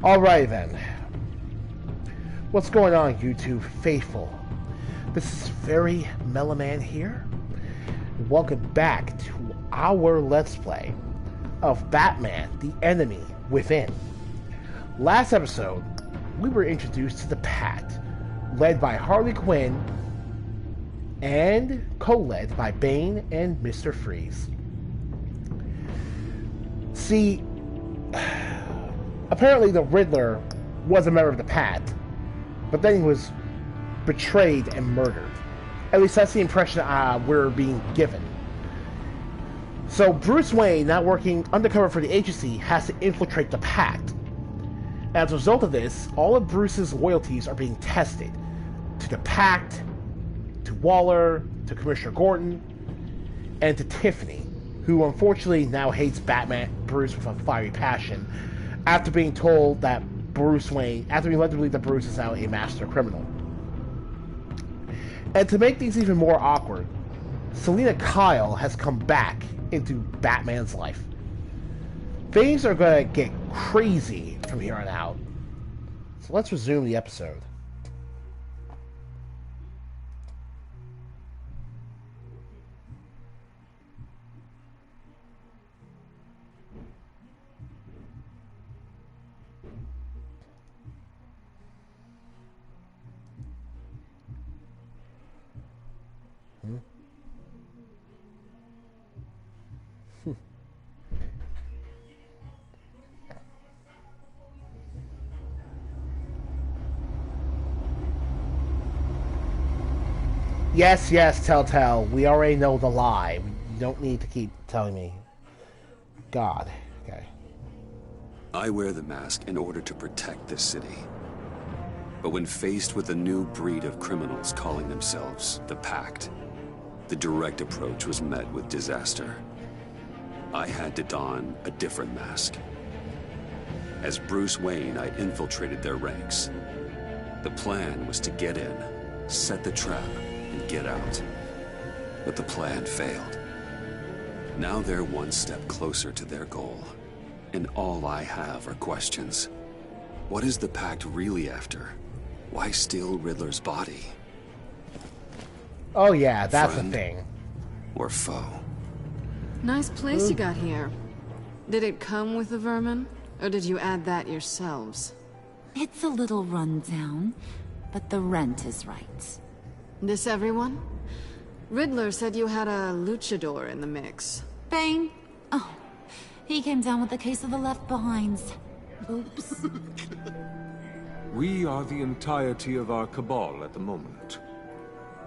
Alright then. What's going on, YouTube faithful? This is Very Meloman here. Welcome back to our Let's Play of Batman, the Enemy Within. Last episode, we were introduced to the Pact, led by Harley Quinn and co-led by Bane and Mr. Freeze. See, apparently the Riddler was a member of the Pact, but then he was betrayed and murdered. At least that's the impression we're being given. So Bruce Wayne, now working undercover for the agency, has to infiltrate the Pact. As a result of this, all of Bruce's loyalties are being tested. To the Pact, to Waller, to Commissioner Gordon, and to Tiffany, who unfortunately now hates Bruce with a fiery passion, after being told that after being led to believe that Bruce is now a master criminal. And to make things even more awkward, Selina Kyle has come back into Batman's life. Things are going to get crazy from here on out. So let's resume the episode. Yes, yes, Telltale. We already know the lie. You don't need to keep telling me. God. Okay. I wear the mask in order to protect this city. But when faced with a new breed of criminals calling themselves the Pact, the direct approach was met with disaster. I had to don a different mask. As Bruce Wayne, I infiltrated their ranks. The plan was to get in, set the trap, and get out. But the plan failed. Now they're one step closer to their goal. And all I have are questions. What is the Pact really after? Why steal Riddler's body? Oh yeah, that's Friend the thing. or foe? Nice place you got here. Did it come with the vermin? Or did you add that yourselves? It's a little run down, but the rent is right. This everyone? Riddler said you had a luchador in the mix. Bane? Oh, he came down with a case of the left behinds. Oops. We are the entirety of our cabal at the moment.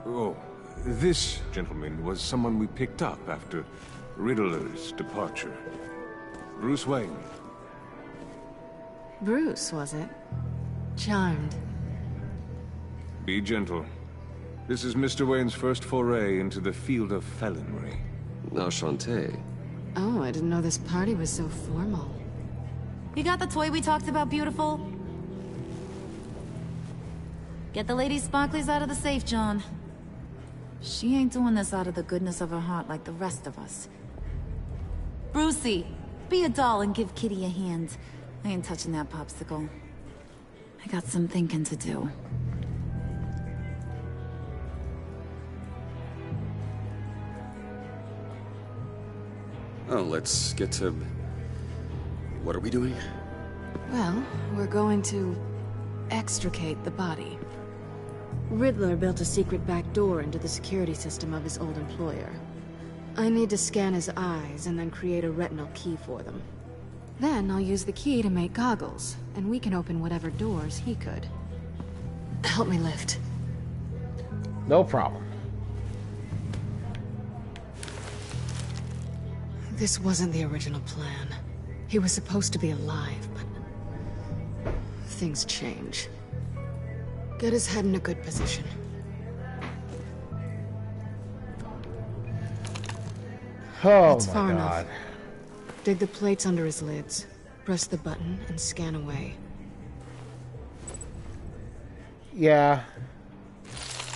Oh, this gentleman was someone we picked up after Riddler's departure. Bruce Wayne. Bruce, was it? Charmed. Be gentle. This is Mr. Wayne's first foray into the field of felonry. Enchanté. Oh, I didn't know this party was so formal. You got the toy we talked about, beautiful? Get the lady sparklies out of the safe, John. She ain't doing this out of the goodness of her heart like the rest of us. Brucey, be a doll and give Kitty a hand. I ain't touching that popsicle. I got some thinking to do. Oh, let's get to... What are we doing? Well, we're going to extricate the body. Riddler built a secret back door into the security system of his old employer. I need to scan his eyes and then create a retinal key for them. Then I'll use the key to make goggles, and we can open whatever doors he could. Help me lift. No problem. This wasn't the original plan. He was supposed to be alive, but things change. Get his head in a good position. Oh That's my far god. enough. Dig the plates under his lids. Press the button and scan away. Yeah.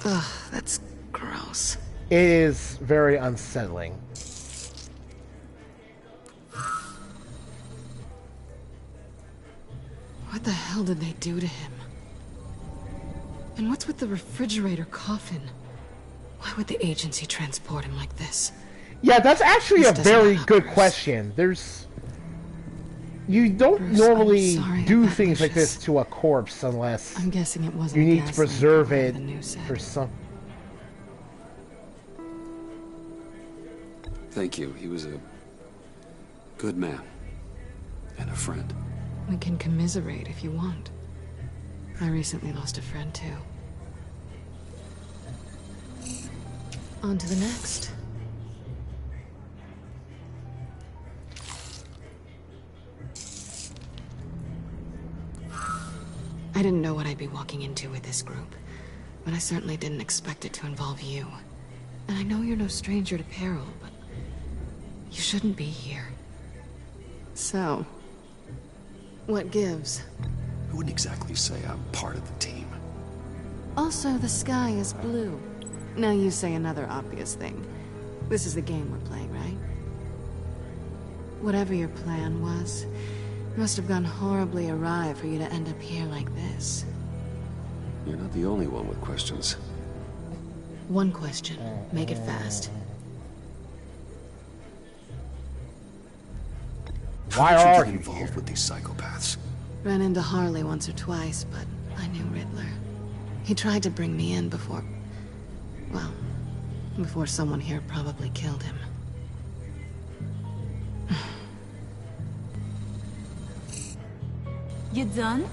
Ugh, that's gross. It is very unsettling. What the hell did they do to him? And what's with the refrigerator coffin? Why would the agency transport him like this? Yeah, that's actually This a doesn't very help, good Bruce. question. You don't Bruce, normally I'm sorry do about things like Lucius. this to a corpse unless I'm guessing it wasn't you need to gas preserve like it the news said. for some... Thank you. He was a good man. And a friend. We can commiserate if you want. I recently lost a friend too. On to the next. I didn't know what I'd be walking into with this group, but I certainly didn't expect it to involve you. And I know you're no stranger to peril, but you shouldn't be here. So, what gives? I wouldn't exactly say I'm part of the team. Also, the sky is blue. Now you say another obvious thing. This is the game we're playing, right? Whatever your plan was, it must have gone horribly awry for you to end up here like this. You're not the only one with questions. One question. Make it fast. Why How did are get you involved here? with these psychopaths? Ran into Harley once or twice, but I knew Riddler. He tried to bring me in before... well, before someone here probably killed him. You done?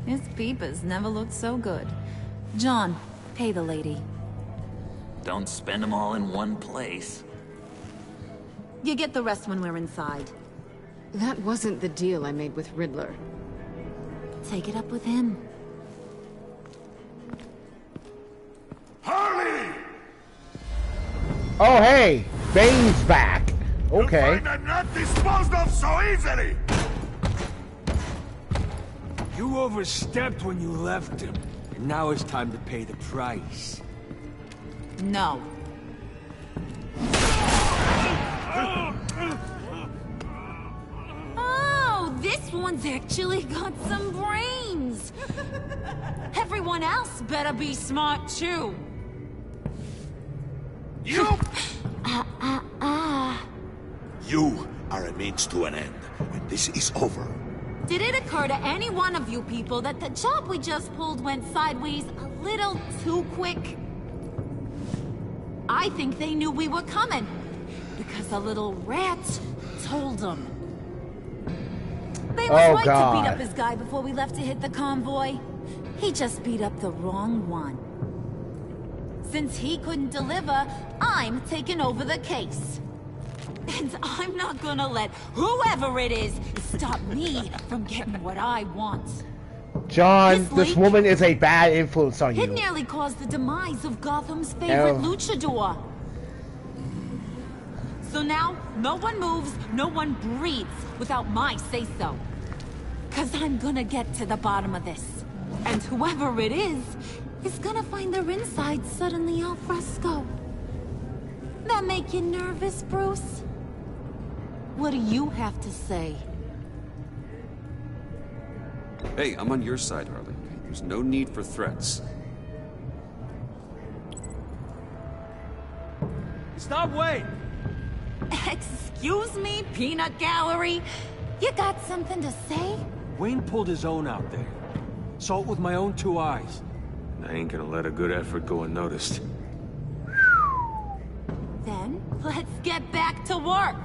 His peepers never looked so good. John, pay the lady. Don't spend them all in one place. You get the rest when we're inside. That wasn't the deal I made with Riddler. Take it up with him. Harley! Oh, hey! Bane's back. Okay. You find I'm not disposed of so easily! You overstepped when you left him, and now it's time to pay the price. No. Oh, this one's actually got some brains. Everyone else better be smart too. You! You are a means to an end, and this is over. Did it occur to any one of you people that the job we just pulled went sideways a little too quick? I think they knew we were coming, because a little rat told them. They was Oh, right God. to beat up his guy before we left to hit the convoy. He just beat up the wrong one. Since he couldn't deliver, I'm taking over the case. And I'm not gonna let whoever it is stop me from getting what I want. John, this leak- woman is a bad influence on It you. nearly caused the demise of Gotham's favorite Oh. luchador. So now, no one moves, no one breathes without my say-so. 'Cause I'm gonna get to the bottom of this. And whoever it is gonna find their inside suddenly al fresco. That make you nervous, Bruce? What do you have to say? Hey, I'm on your side, Harley. There's no need for threats. Stop, wait! Excuse me, peanut gallery? You got something to say? Wayne pulled his own out there. Saw it with my own two eyes. I ain't gonna let a good effort go unnoticed. Then, let's get back to work.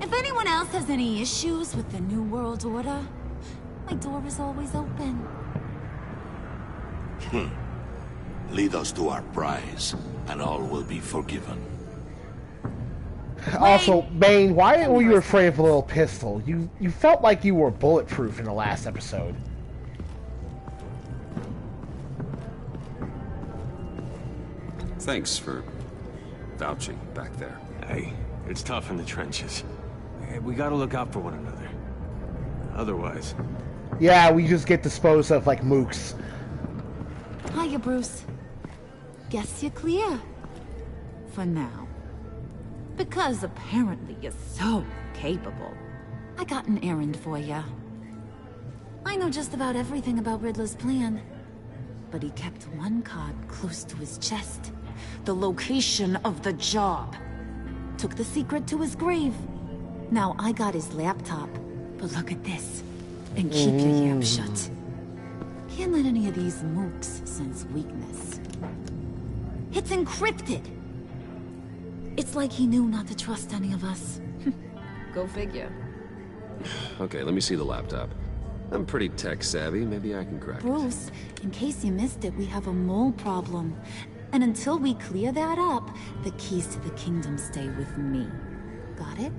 If anyone else has any issues with the New World Order, my door is always open. Lead us to our prize, and all will be forgiven. Also, Bane, why were you afraid of a little pistol? You felt like you were bulletproof in the last episode. Thanks for vouching back there. Hey, it's tough in the trenches. Hey, we gotta look out for one another. Otherwise... Yeah, we just get disposed of like mooks. Hiya, Bruce. Guess you're clear. For now. Because apparently you're so capable. I got an errand for you. I know just about everything about Riddler's plan. But he kept one card close to his chest. The location of the job. Took the secret to his grave. Now I got his laptop. But look at this. And keep your yap shut. Can't let any of these mooks sense weakness. It's encrypted! It's like he knew not to trust any of us. Go figure. Okay, let me see the laptop. I'm pretty tech savvy, maybe I can crack it. Bruce, in case you missed it, we have a mole problem. And until we clear that up, the keys to the kingdom stay with me. Got it?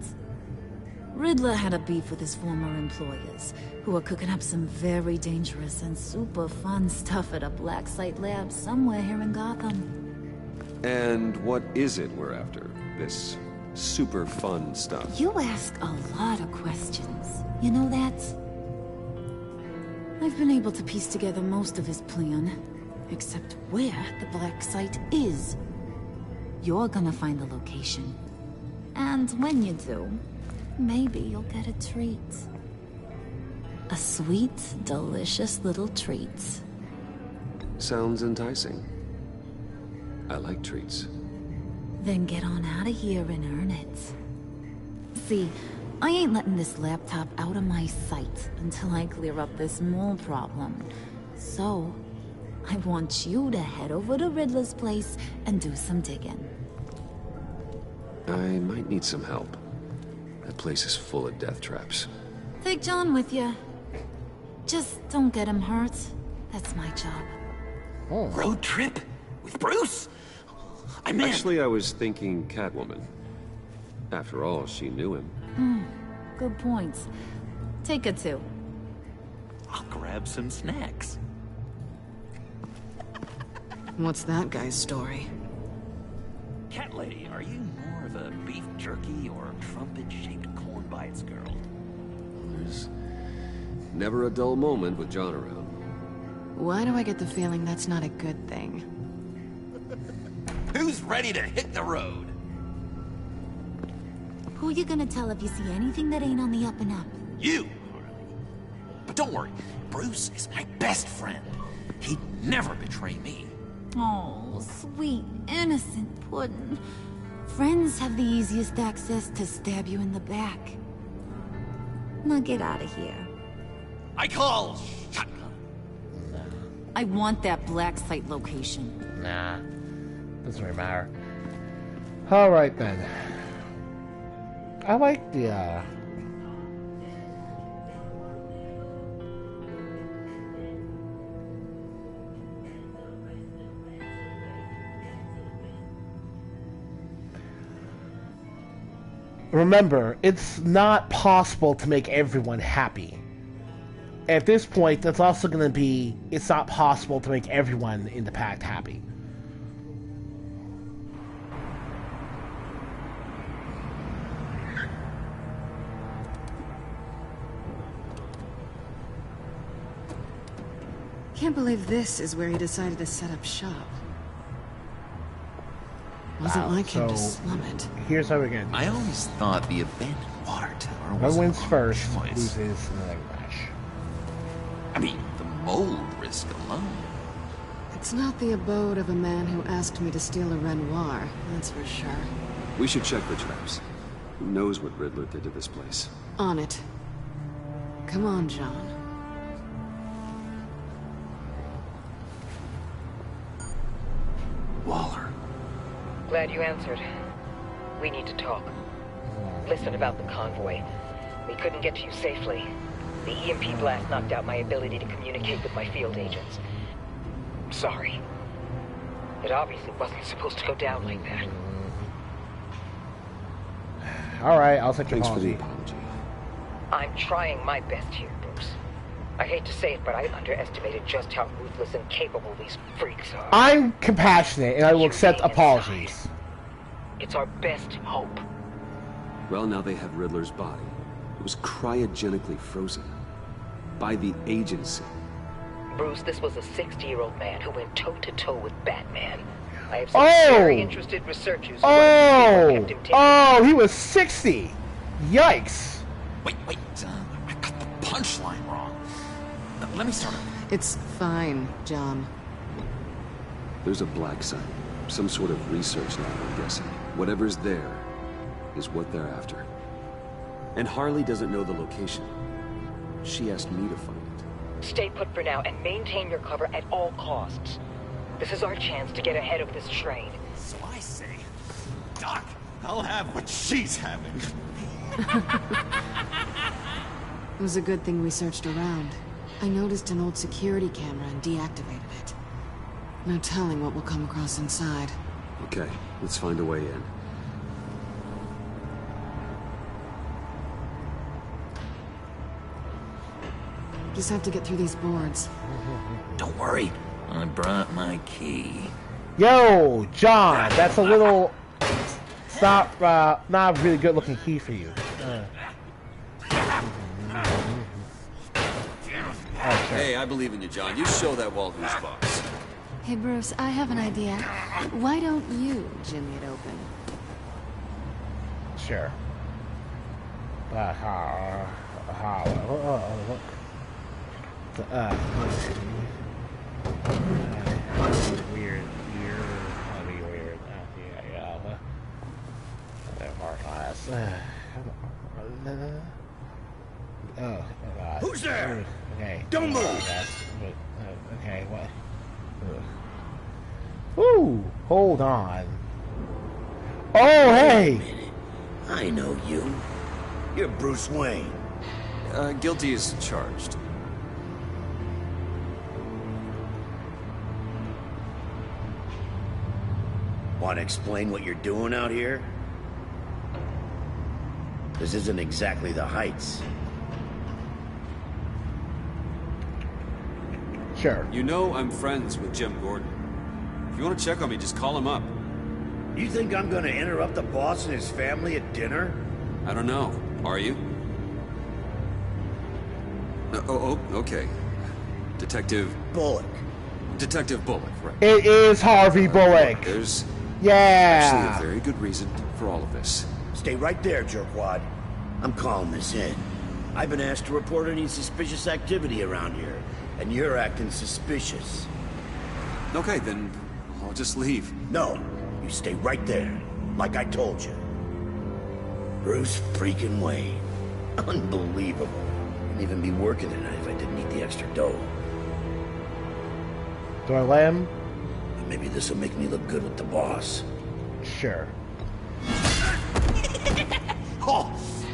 Riddler had a beef with his former employers, who are cooking up some very dangerous and super fun stuff at a black site lab somewhere here in Gotham. And what is it we're after? This super fun stuff? You ask a lot of questions. You know that? I've been able to piece together most of his plan, except where the black site is. You're gonna find the location. And when you do, maybe you'll get a treat. A sweet, delicious little treat. Sounds enticing. I like treats. Then get on out of here and earn it. See, I ain't letting this laptop out of my sight until I clear up this mole problem. So, I want you to head over to Riddler's place and do some digging. I might need some help. That place is full of death traps. Take John with you. Just don't get him hurt. That's my job. Oh. Road trip? With Bruce? I'm in. Actually, I was thinking Catwoman. After all, she knew him. Good point. Take it too. I'll grab some snacks. What's that guy's story? Cat lady, are you more of a beef jerky or trumpet-shaped corn bites girl? There's never a dull moment with John around. Why do I get the feeling that's not a good thing? Who's ready to hit the road? Who you gonna tell if you see anything that ain't on the up and up? You! But don't worry, Bruce is my best friend. He'd never betray me. Oh, sweet, innocent puddin'. Friends have the easiest access to stab you in the back. Now get out of here. I call shotgun. I want that black site location. Nah. Doesn't really matter. Alright then. I like the, Remember, it's not possible to make everyone happy. At this point, that's also going to be, it's not possible to make everyone in the pact happy. Can't believe this is where he decided to set up shop. Wasn't like him to slum it. Here's how we get. I always thought the abandoned water tower was Whoever wins a first choice. loses in the leg match. I mean, the mold risk alone. It's not the abode of a man who asked me to steal a Renoir, that's for sure. We should check the traps. Who knows what Riddler did to this place? On it. Come on, John. Waller. Glad you answered. We need to talk. Listen about the convoy. We couldn't get to you safely. The EMP blast knocked out my ability to communicate with my field agents. I'm sorry. It obviously wasn't supposed to go down like that. Alright, I'll set your Thanks for the apology. apology. I'm trying my best here, Bruce. I hate to say it, but I underestimated just how ruthless and capable these freaks are. I'm compassionate, and I will accept apologies. It's our best hope. Well, now they have Riddler's body. It was cryogenically frozen. By the agency. Bruce, this was a 60-year-old man who went toe-to-toe with Batman. I have some very interested researchers who kept him taken. Oh, he was 60! Yikes! Wait, I got the punchline wrong. Let me start. It's fine, John. There's a black site. Some sort of research lab, I'm guessing. Whatever's there is what they're after. And Harley doesn't know the location. She asked me to find it. Stay put for now and maintain your cover at all costs. This is our chance to get ahead of this train. So I say, Doc, I'll have what she's having. It was a good thing we searched around. I noticed an old security camera and deactivated it. No telling what we'll come across inside. Okay, let's find a way in. Just have to get through these boards. Don't worry, I brought my key. Yo, John, that's a little... It's not a really good looking key for you. Hey, I believe in you, John. You show that wall who's boss. Hey, Bruce, I have an idea. Why don't you jimmy it open? Sure. Weird. That'd be weird. Who's there? Okay. Don't move! Okay, what? Woo! Hold on. Oh, hey! I know you. You're Bruce Wayne. Guilty as charged. Want to explain what you're doing out here? This isn't exactly the Heights. Sure. You know I'm friends with Jim Gordon. If you want to check on me, just call him up. You think I'm gonna interrupt the boss and his family at dinner? I don't know. Are you? Okay. Detective Bullock. Bullock, right. It is Harvey Bullock. There's Yeah. actually a very good reason for all of this. Stay right there, jerkwad. I'm calling this in. I've been asked to report any suspicious activity around here, and you're acting suspicious. Okay, then I'll just leave. No, you stay right there, like I told you. Bruce freaking Wayne. Unbelievable. Wouldn't even be working tonight if I didn't need the extra dough. Do I let him? Maybe this will make me look good with the boss. Sure. Oh,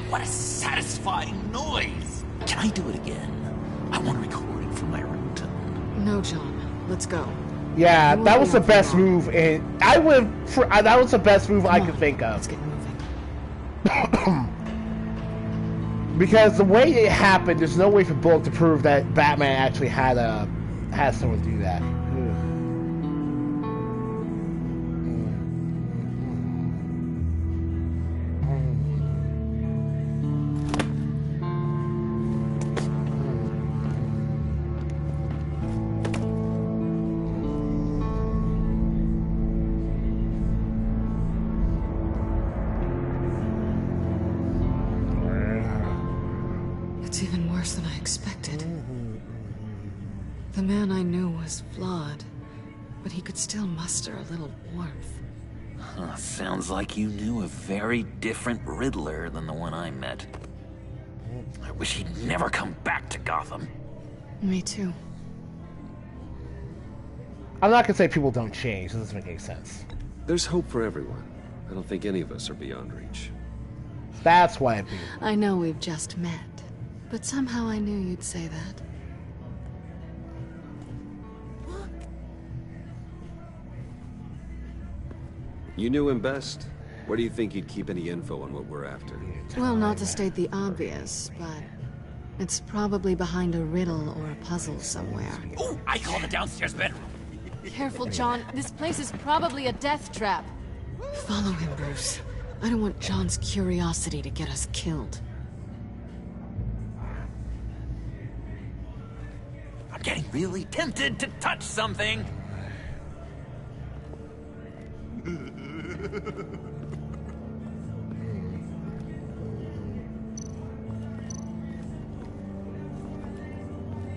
what a satisfying noise! Can I do it again? I want a recording for my ringtone. No, John. Let's go. Yeah, You that won't was be the out for best long. move, and I would. That was the best move I Come could on, think Let's of. get moving. Because the way it happened, there's no way for Bullock to prove that Batman actually had someone do that. It's even worse than I expected. The man I knew was flawed, but he could still muster a little warmth. Sounds like you knew a very different Riddler than the one I met. I wish he'd never come back to Gotham. Me too. I'm not gonna say people don't change. That doesn't make any sense. There's hope for everyone. I don't think any of us are beyond reach. That's why I beat. I know we've just met, but somehow I knew you'd say that. You knew him best. Where do you think he'd keep any info on what we're after? Well, not to state the obvious, but it's probably behind a riddle or a puzzle somewhere. Oh, I call the downstairs bedroom. Careful, John. This place is probably a death trap. Follow him, Bruce. I don't want John's curiosity to get us killed. I'm getting really tempted to touch something.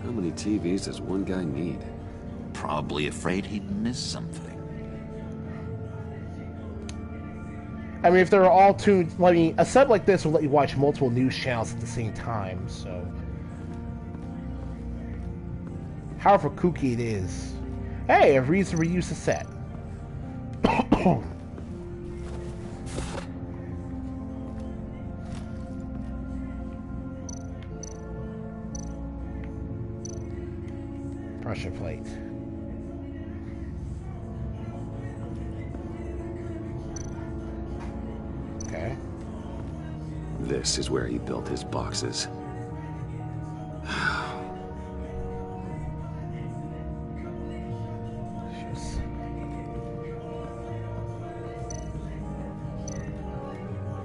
How many many TVs does one guy need? Probably afraid he'd miss something. I mean, if they're all tuned, I mean, a set like this will let you watch multiple news channels at the same time, so. However kooky it is. Hey, a reason to reuse the set. Pressure plate. Okay. This is where he built his boxes.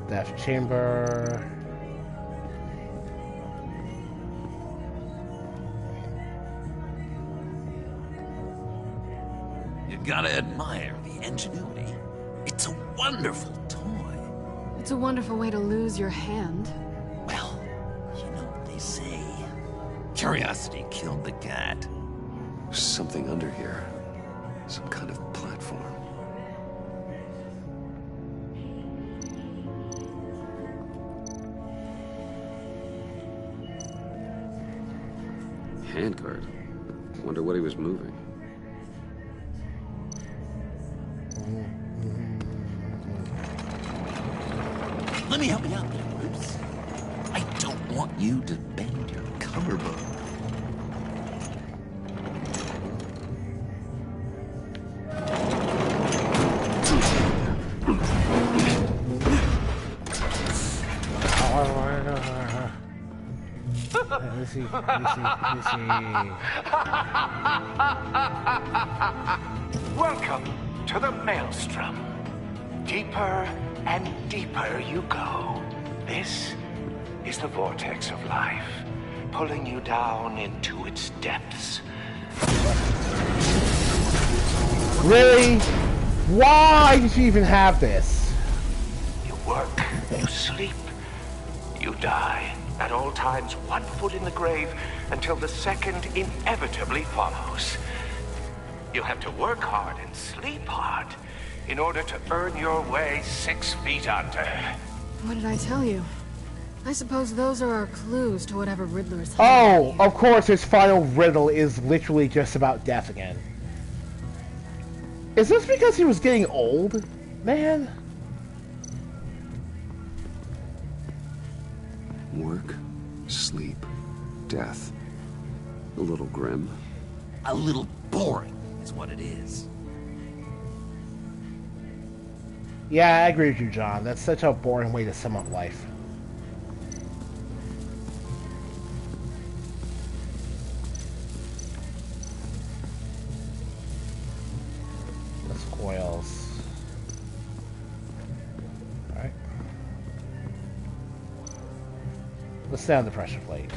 Death chamber. You gotta admire the ingenuity. It's a wonderful toy. It's a wonderful way to lose your hand. Well, you know what they say. Curiosity killed the cat. There's something under here. Some kind of platform. Handguard. Wonder what he was moving. Let me help you out there, Bruce. I don't want you to bend your collarbone. Let's see. Welcome to the Maelstrom. Deeper and deeper you go. This is the vortex of life, pulling you down into its depths. Really? Why did you even have this? You work, you sleep, you die. At all times, one foot in the grave until the second inevitably follows. You have to work hard and sleep hard in order to earn your way 6 feet under. What did I tell you? I suppose those are our clues to whatever Riddler's Oh, hiding. of course his final riddle is literally just about death again. Is this because he was getting old? Man. Work, sleep, death. A little grim. A little boring is what it is. Yeah, I agree with you, John. That's such a boring way to sum up life. Let's coils. Alright. Let's stay on the pressure plate.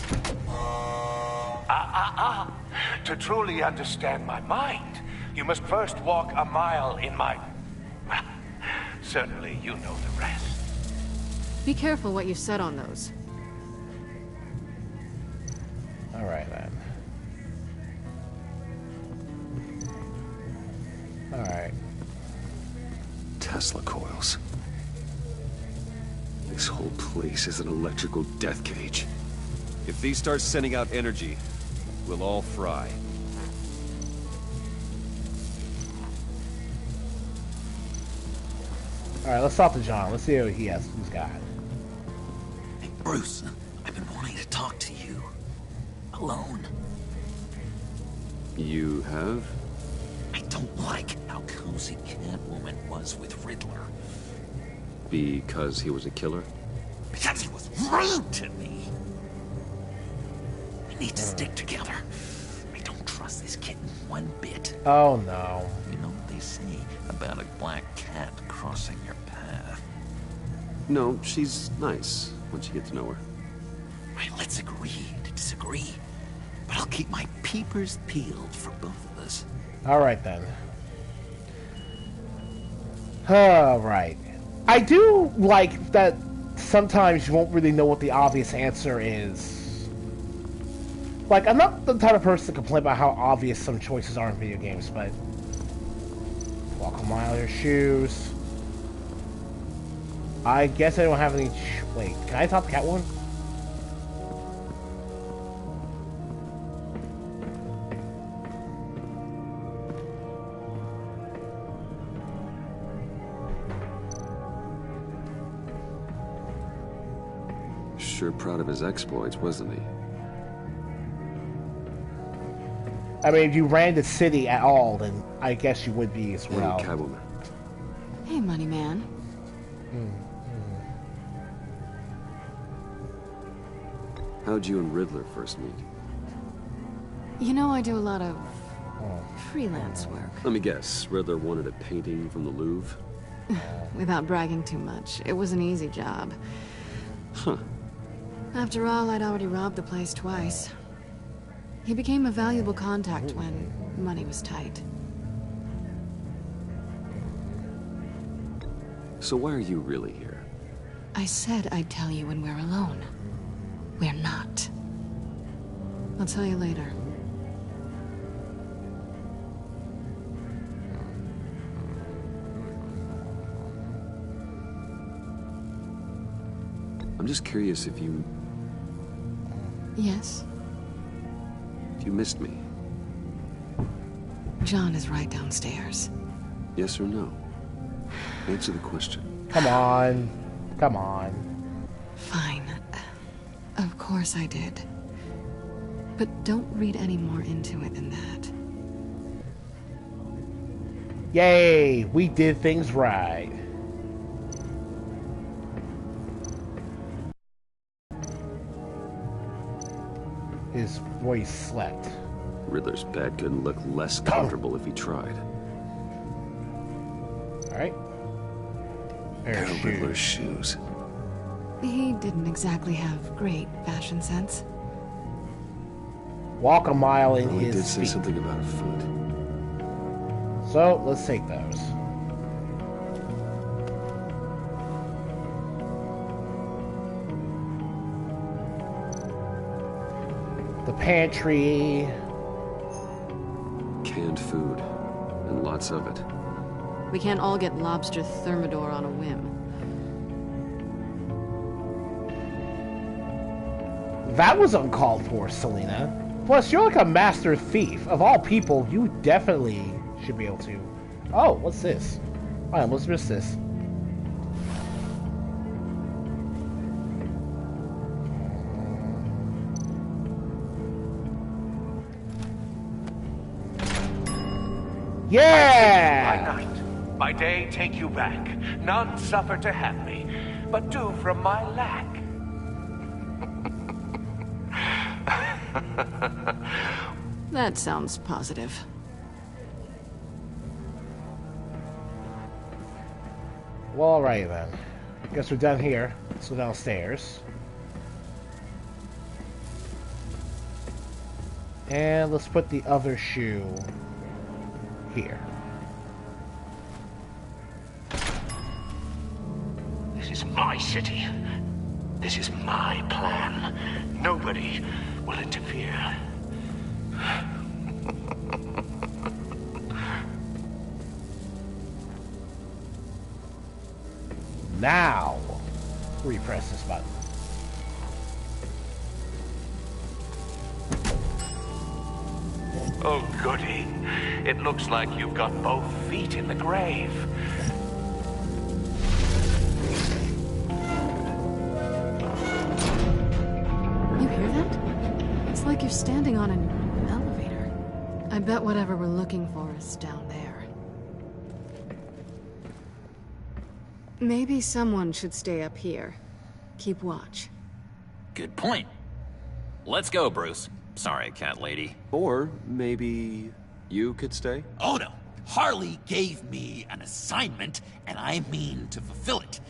To truly understand my mind, you must first walk a mile in my... Well, certainly you know the rest. Be careful what you said on those. Alright then. Alright. Tesla coils. This whole place is an electrical death cage. If these start sending out energy, we'll all fry. Alright, let's talk to John. Let's see what he's got. Hey, Bruce, I've been wanting to talk to you. Alone. You have? I don't like how cozy Catwoman was with Riddler. Because he was a killer? Because he was rude to me. We need to stick together. I don't trust this kitten one bit. Oh no. You know what they say about a black cat crossing your path? No, she's nice once you get to know her. Right, let's agree to disagree. But I'll keep my peepers peeled for both of us. Alright then. Alright. I do like that sometimes you won't really know what the obvious answer is. Like, I'm not the type of person to complain about how obvious some choices are in video games, but... Walk a mile in your shoes. I guess I don't have any... Wait, can I talk to Catwoman? Sure proud of his exploits, wasn't he? I mean, if you ran the city at all, then I guess you would be as well. Hey, Catwoman. Hey, money man. How'd you and Riddler first meet? You know, I do a lot of freelance work. Let me guess, Riddler wanted a painting from the Louvre? Without bragging too much, it was an easy job. Huh. After all, I'd already robbed the place twice. He became a valuable contact when money was tight. So why are you really here? I said I'd tell you when we're alone. We're not. I'll tell you later. I'm just curious if you... Yes? If you missed me. John is right downstairs. Yes or no? Answer the question. Come on. Come on. Fine. Of course I did. But don't read any more into it than that. Yay! We did things right. His voice slept. Riddler's bed couldn't look less comfortable if he tried. Alright. Pair of Riddler's shoes. He didn't exactly have great fashion sense. Walk a mile in Well, he his did say feet. something about a foot. So, let's take those. The pantry. Canned food. And lots of it. We can't all get lobster thermidor on a whim. That was uncalled for, Selena. Plus, you're like a master thief. Of all people, you definitely should be able to... Oh, what's this? I almost missed this. Yeah! By night, by day take you back. None suffer to have me, but do from my lack. That sounds positive. Well, alright then. Guess we're done here. Let's go downstairs. And let's put the other shoe here. This is my city. This is my plan. Nobody will interfere. Now, repress this button. Oh, goody. It looks like you've got both feet in the grave. You hear that? It's like you're standing on an elevator. I bet whatever we're looking for is down there. Maybe someone should stay up here. Keep watch. Good point. Let's go, Bruce. Sorry, cat lady. Or maybe you could stay? Oh no. Harley gave me an assignment, and I mean to fulfill it.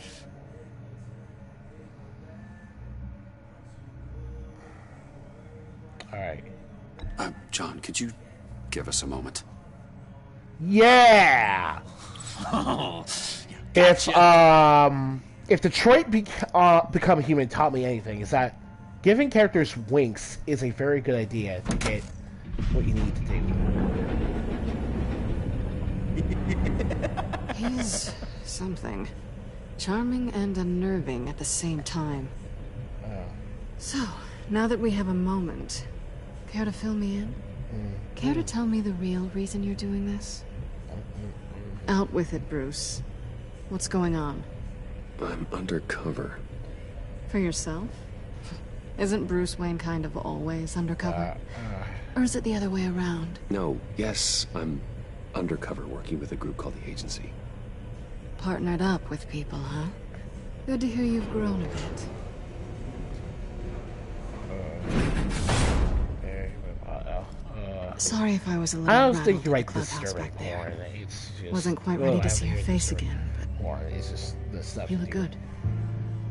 Alright. John, could you give us a moment? Yeah! Gotcha. If Detroit become human taught me anything, is that Giving characters winks is a very good idea to get what you need to do. He's something. Charming and unnerving at the same time. So, now that we have a moment, care to fill me in? Care to tell me the real reason you're doing this? Out with it, Bruce. What's going on? I'm undercover. For yourself? Isn't Bruce Wayne kind of always undercover? Or is it the other way around? No, yes, I'm undercover working with a group called the Agency. Partnered up with people, huh? Good to hear you've grown a bit. Sorry if I was a little I don't rattled think you're at right the this clubhouse disturbing back there. It's just, Wasn't quite ready to see your face disturbing. again, but More, it's just the stuff you look good.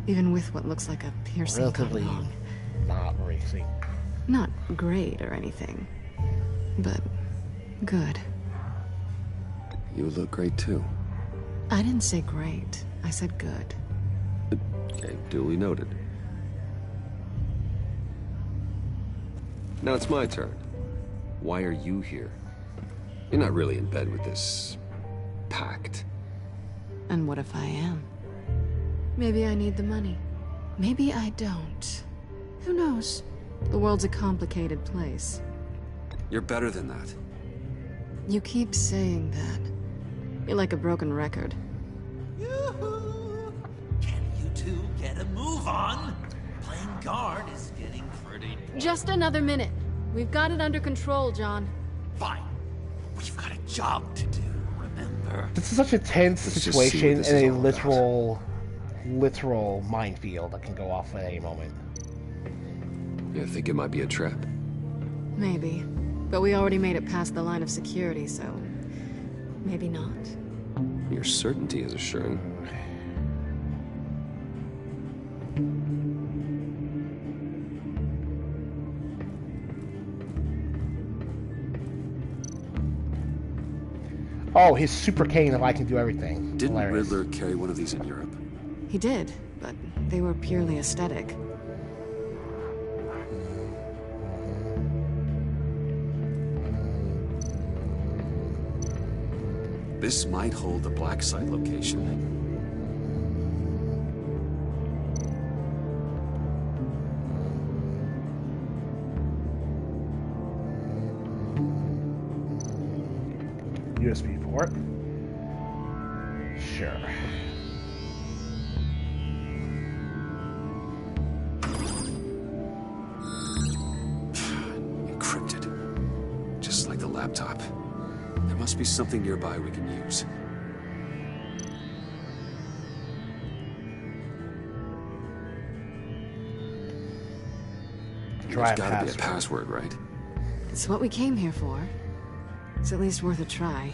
Even with what looks like a piercing relatively gone wrong. not racing. Not great or anything, but good. You look great too. I didn't say great. I said good. Okay, duly noted. Now it's my turn. Why are you here? You're not really in bed with this pact. And what if I am? Maybe I need the money. Maybe I don't. Who knows? The world's a complicated place. You're better than that. You keep saying that. You're like a broken record. Yoo-hoo! Can you two get a move on? Playing guard is getting pretty... Just another minute. We've got it under control, John. Fine. We've got a job to do, remember? This is such a tense Let's just see what situation this and is a all literal minefield that can go off at any moment. You think it might be a trap? Maybe. But we already made it past the line of security, so... maybe not. Your certainty is assuring. Oh, his super cane if I can do everything. Didn't Hilarious. Riddler carry one of these in Europe? He did, but they were purely aesthetic. This might hold the black site location. USB port. Sure. Encrypted. Just like the laptop. There must be something nearby we can use. Try There's gotta be a password, right? It's what we came here for. It's at least worth a try.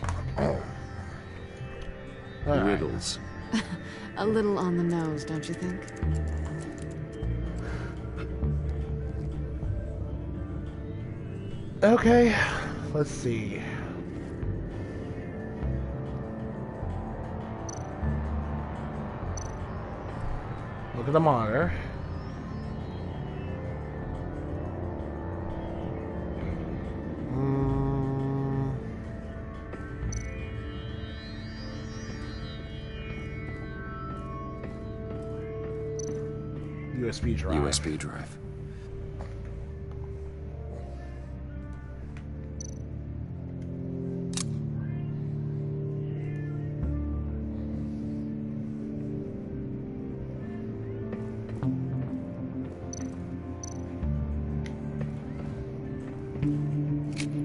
Riddles. A little on the nose, don't you think? Okay, let's see. Look at the monitor. USB drive. USB drive.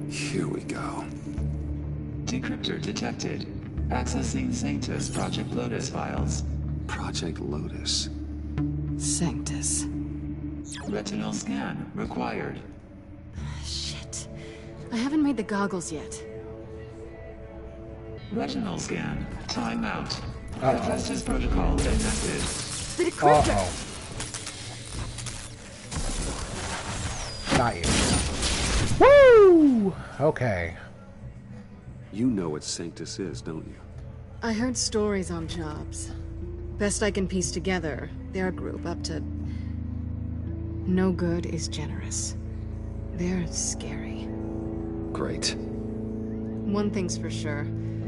Here we go. Decryptor detected. Accessing Sanctus Project Lotus files. Project Lotus. Sanctus. Retinal scan required. Shit. I haven't made the goggles yet. Retinal scan. Timeout. Hephaestus protocol enacted. The decryptor! Not you. Woo! Okay. You know what Sanctus is, don't you? I heard stories on jobs. Best I can piece together, they're a group up to No good is generous. They're scary. Great. One thing's for sure.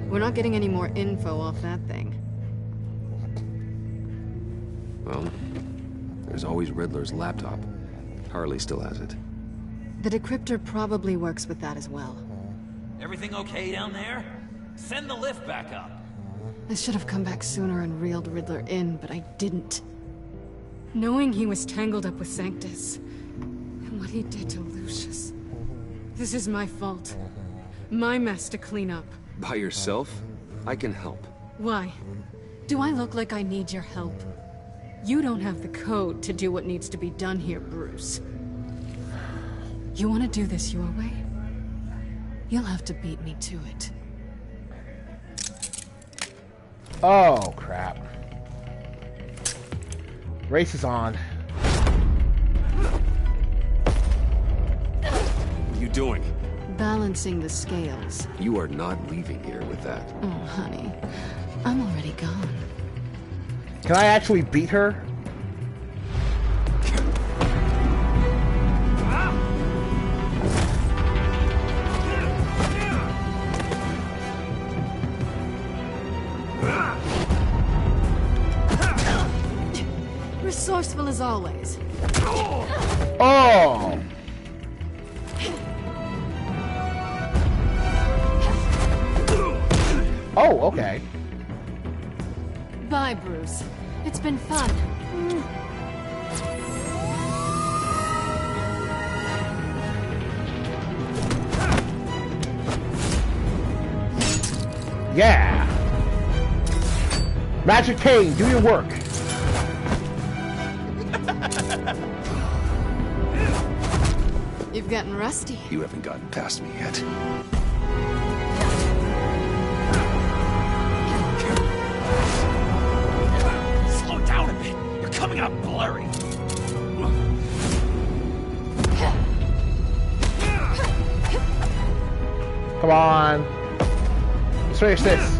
We're not getting any more info off that thing. Well, there's always Riddler's laptop. Harley still has it. The decryptor probably works with that as well. Everything okay down there? Send the lift back up. I should have come back sooner and reeled Riddler in, but I didn't. Knowing he was tangled up with Sanctus, and what he did to Lucius. This is my fault. My mess to clean up. By yourself? I can help. Why? Do I look like I need your help? You don't have the code to do what needs to be done here, Bruce. You want to do this your way? You'll have to beat me to it. Oh, crap. Race is on. What are you doing? Balancing the scales. You are not leaving here with that. Oh, honey. I'm already gone. Can I actually beat her? Resourceful as always. Oh! Oh, okay. Bye, Bruce. It's been fun. Yeah! Magic Cane, do your work. You've gotten rusty. You haven't gotten past me yet. Slow down a bit. You're coming out blurry. Come on. Let's finish this.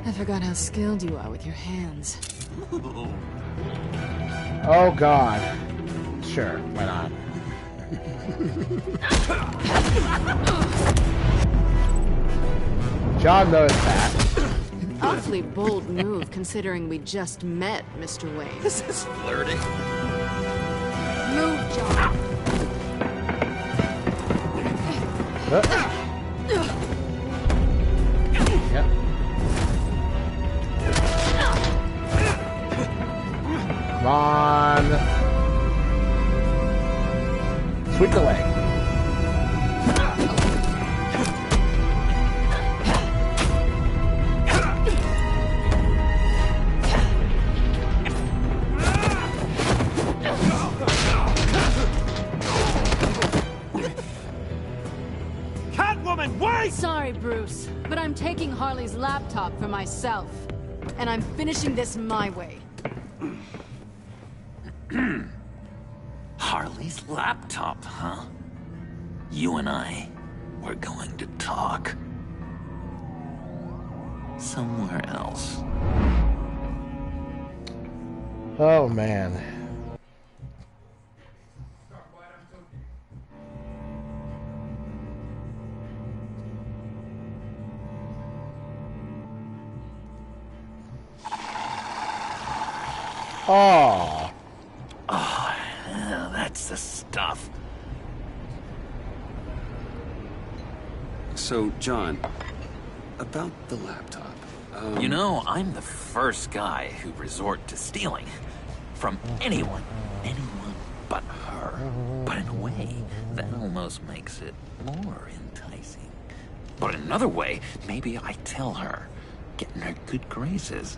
I forgot how skilled you are with your hands. Oh, God. Sure, why not? John knows that. An awfully bold move, considering we just met, Mr. Wayne. This is flirting. Move, John. Yep. Come on. Sweep the leg. Catwoman, wait! Sorry, Bruce, but I'm taking Harley's laptop for myself. And I'm finishing this my way. Harley's laptop, huh? You and I, we're going to talk. Somewhere else. Oh, man. Oh. Oh, yeah, that's the stuff. So, John, about the laptop. You know, I'm the first guy who resort to stealing. From anyone but her. But in a way, that almost makes it more enticing. But in another way, maybe I tell her, get in her good graces.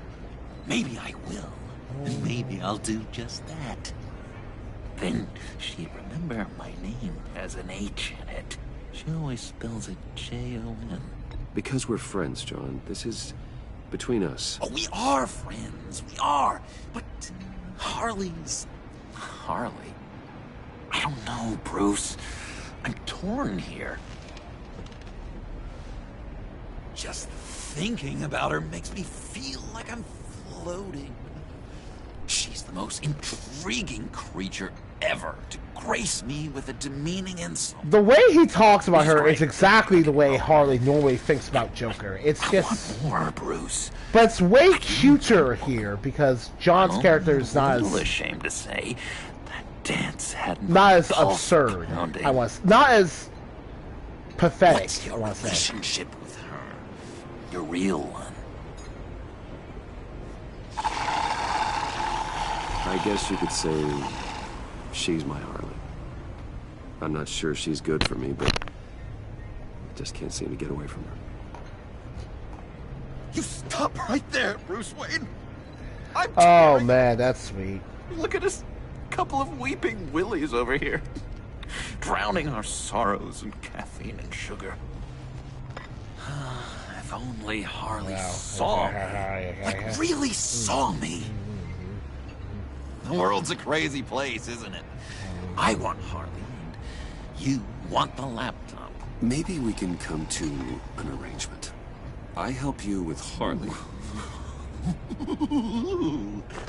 Maybe I will. And maybe I'll do just that. Then she'd remember my name has an H in it. She always spells it J-O-N. Because we're friends, John. This is between us. Oh, we are friends. We are. But Harley's... Harley? I don't know, Bruce. I'm torn here. Just thinking about her makes me feel like I'm floating. She's the most intriguing creature ever to grace me with a demeaning insult. The way he talks about her is exactly the way Harley normally thinks about Joker. It's just more, Bruce. But it's way cuter here because John's character is not as ashamed to say that dance had not as absurd. Not as pathetic. What's your relationship with her? Your real one? I guess you could say she's my Harley. I'm not sure she's good for me, but I just can't seem to get away from her. You stop right there, Bruce Wayne. Oh man, that's sweet. Look at us, couple of weeping willies over here, drowning our sorrows in caffeine and sugar. If only Harley saw me, like really saw me. The world's a crazy place, isn't it? I want Harley, and you want the laptop. Maybe we can come to an arrangement. I help you with Harley.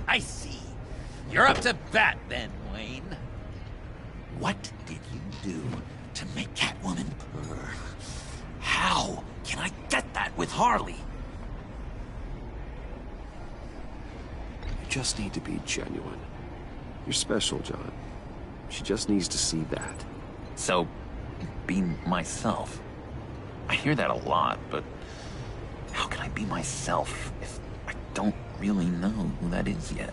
I see. You're up to bat then, Wayne. What did you do to make Catwoman purr? How can I get that with Harley? You just need to be genuine. You're special, John. She just needs to see that. So, be myself. I hear that a lot, but how can I be myself if I don't really know who that is yet?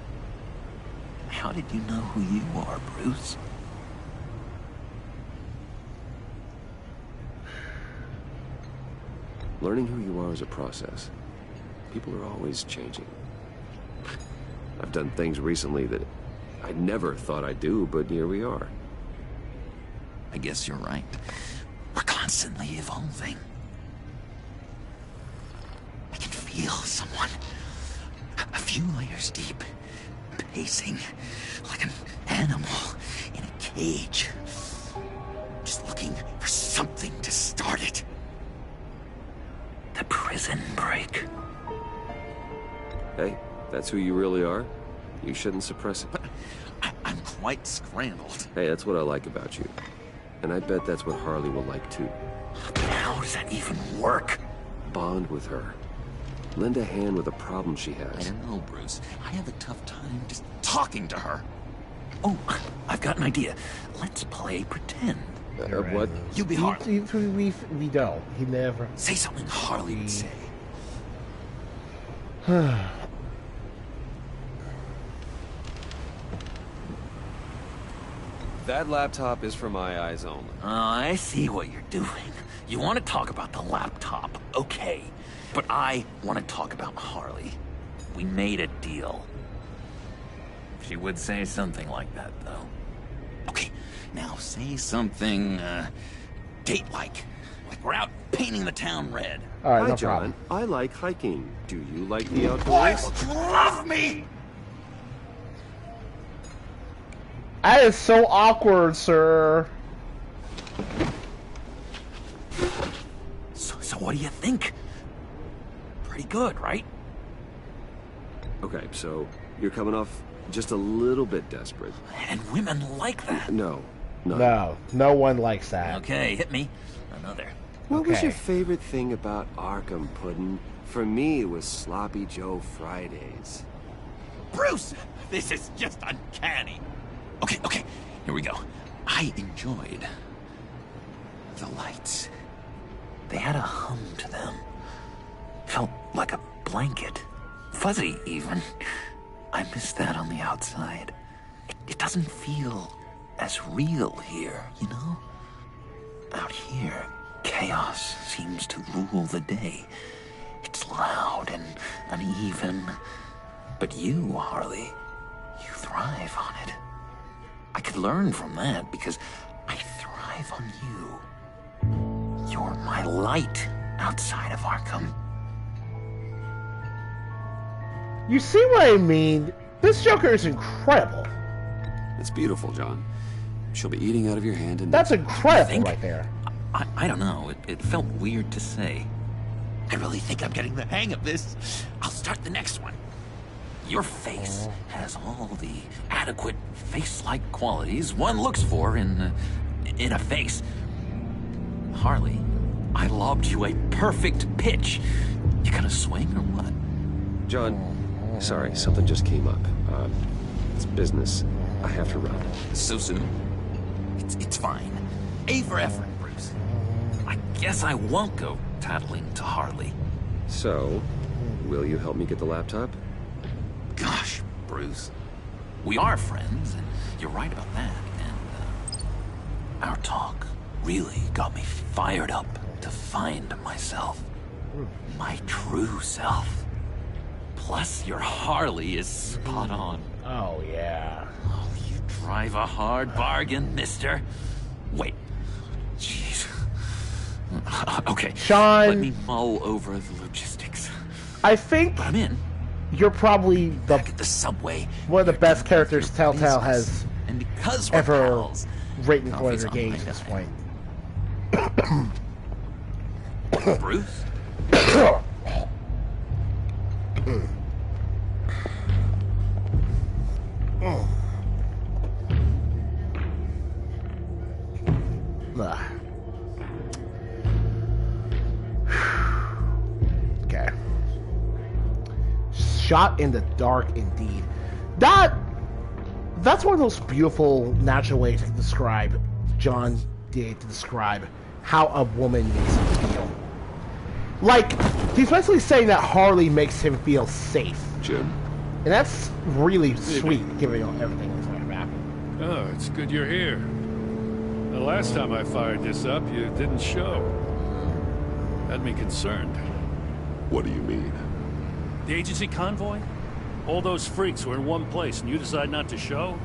How did you know who you are, Bruce? Learning who you are is a process. People are always changing. I've done things recently that I never thought I'd do, but here we are. I guess you're right. We're constantly evolving. I can feel someone a few layers deep, pacing like an animal in a cage, just looking for something to start it. The prison break. Hey, that's who you really are. You shouldn't suppress it. I'm quite scrambled. Hey, that's what I like about you. And I bet that's what Harley will like too. But how does that even work? Bond with her. Lend a hand with a problem she has. I don't know, Bruce. I have a tough time just talking to her. Oh, I've got an idea. Let's play pretend. What? You be Harley. We don't. He never. Say something Harley would say. That laptop is for my eyes only. I see what you're doing. You want to talk about the laptop, okay. But I want to talk about Harley. We made a deal. She would say something like that, though. Okay, now say something, date-like. Like we're out painting the town red. All right, Hi, no John. problem. I like hiking. Do you like the outdoors? Why don't you love me? That is so awkward, sir. So what do you think? Pretty good, right? Okay, so you're coming off just a little bit desperate. And women like that. No. No one likes that. Okay, hit me. Another. What was your favorite thing about Arkham, Puddin'? For me, it was Sloppy Joe Fridays. Bruce! This is just uncanny. Okay, here we go. I enjoyed the lights. They had a hum to them. Felt like a blanket. Fuzzy, even. I miss that on the outside. It doesn't feel as real here, you know? Out here, chaos seems to rule the day. It's loud and uneven. But you, Harley, you thrive on it. I could learn from that because I thrive on you. You're my light outside of Arkham. You see what I mean? This Joker is incredible. It's beautiful, John. She'll be eating out of your hand and... That's incredible right there. I don't know. It felt weird to say. I really think I'm getting the hang of this. I'll start the next one. Your face has all the adequate face-like qualities one looks for in a face. Harley, I lobbed you a perfect pitch. You gonna swing or what? John, sorry, something just came up. It's business. I have to run. So soon? It's fine. A for effort, Bruce. I guess I won't go tattling to Harley. So, will you help me get the laptop? Gosh, Bruce. We are friends, and you're right about that. And our talk really got me fired up to find myself. My true self. Plus, your Harley is spot on. Oh, yeah. Oh, you drive a hard bargain, mister. Wait. Jeez. Okay. Sean... Let me mull over the logistics. I think... But I'm in. You're probably back at the subway. One of the best characters Telltale has and because we're ever pals, written for their games at this point. Bruce? Okay. Shot in the dark, indeed. That's one of those beautiful natural ways to describe John did to describe how a woman makes him feel. Like, he's basically saying that Harley makes him feel safe. Jim? And that's really sweet, given everything that's going to happen. Oh, it's good you're here. The last time I fired this up, you didn't show. Had me concerned. What do you mean? The agency convoy? All those freaks were in one place, and you decide not to show?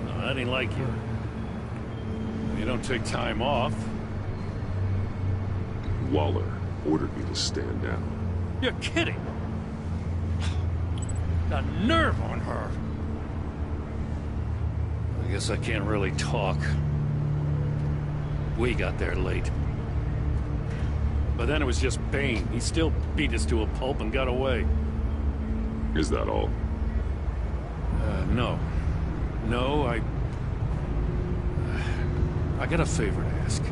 No, that ain't like you. You don't take time off. Waller ordered me to stand down. You're kidding! The nerve on her! I guess I can't really talk. We got there late. But then it was just Bane. He still beat us to a pulp and got away. Is that all? No. No, I got a favor to ask.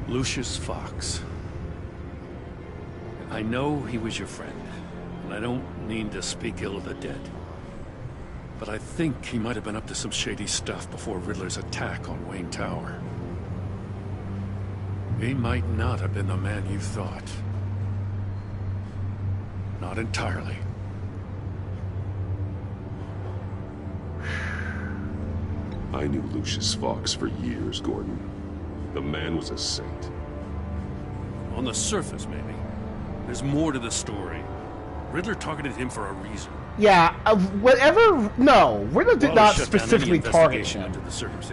Lucius Fox. I know he was your friend, and I don't mean to speak ill of the dead. But I think he might have been up to some shady stuff before Riddler's attack on Wayne Tower. He might not have been the man you thought. Not entirely. I knew Lucius Fox for years, Gordon. The man was a saint. On the surface, maybe. There's more to the story. Riddler targeted him for a reason. Yeah, whatever... No, Riddler did not specifically target him.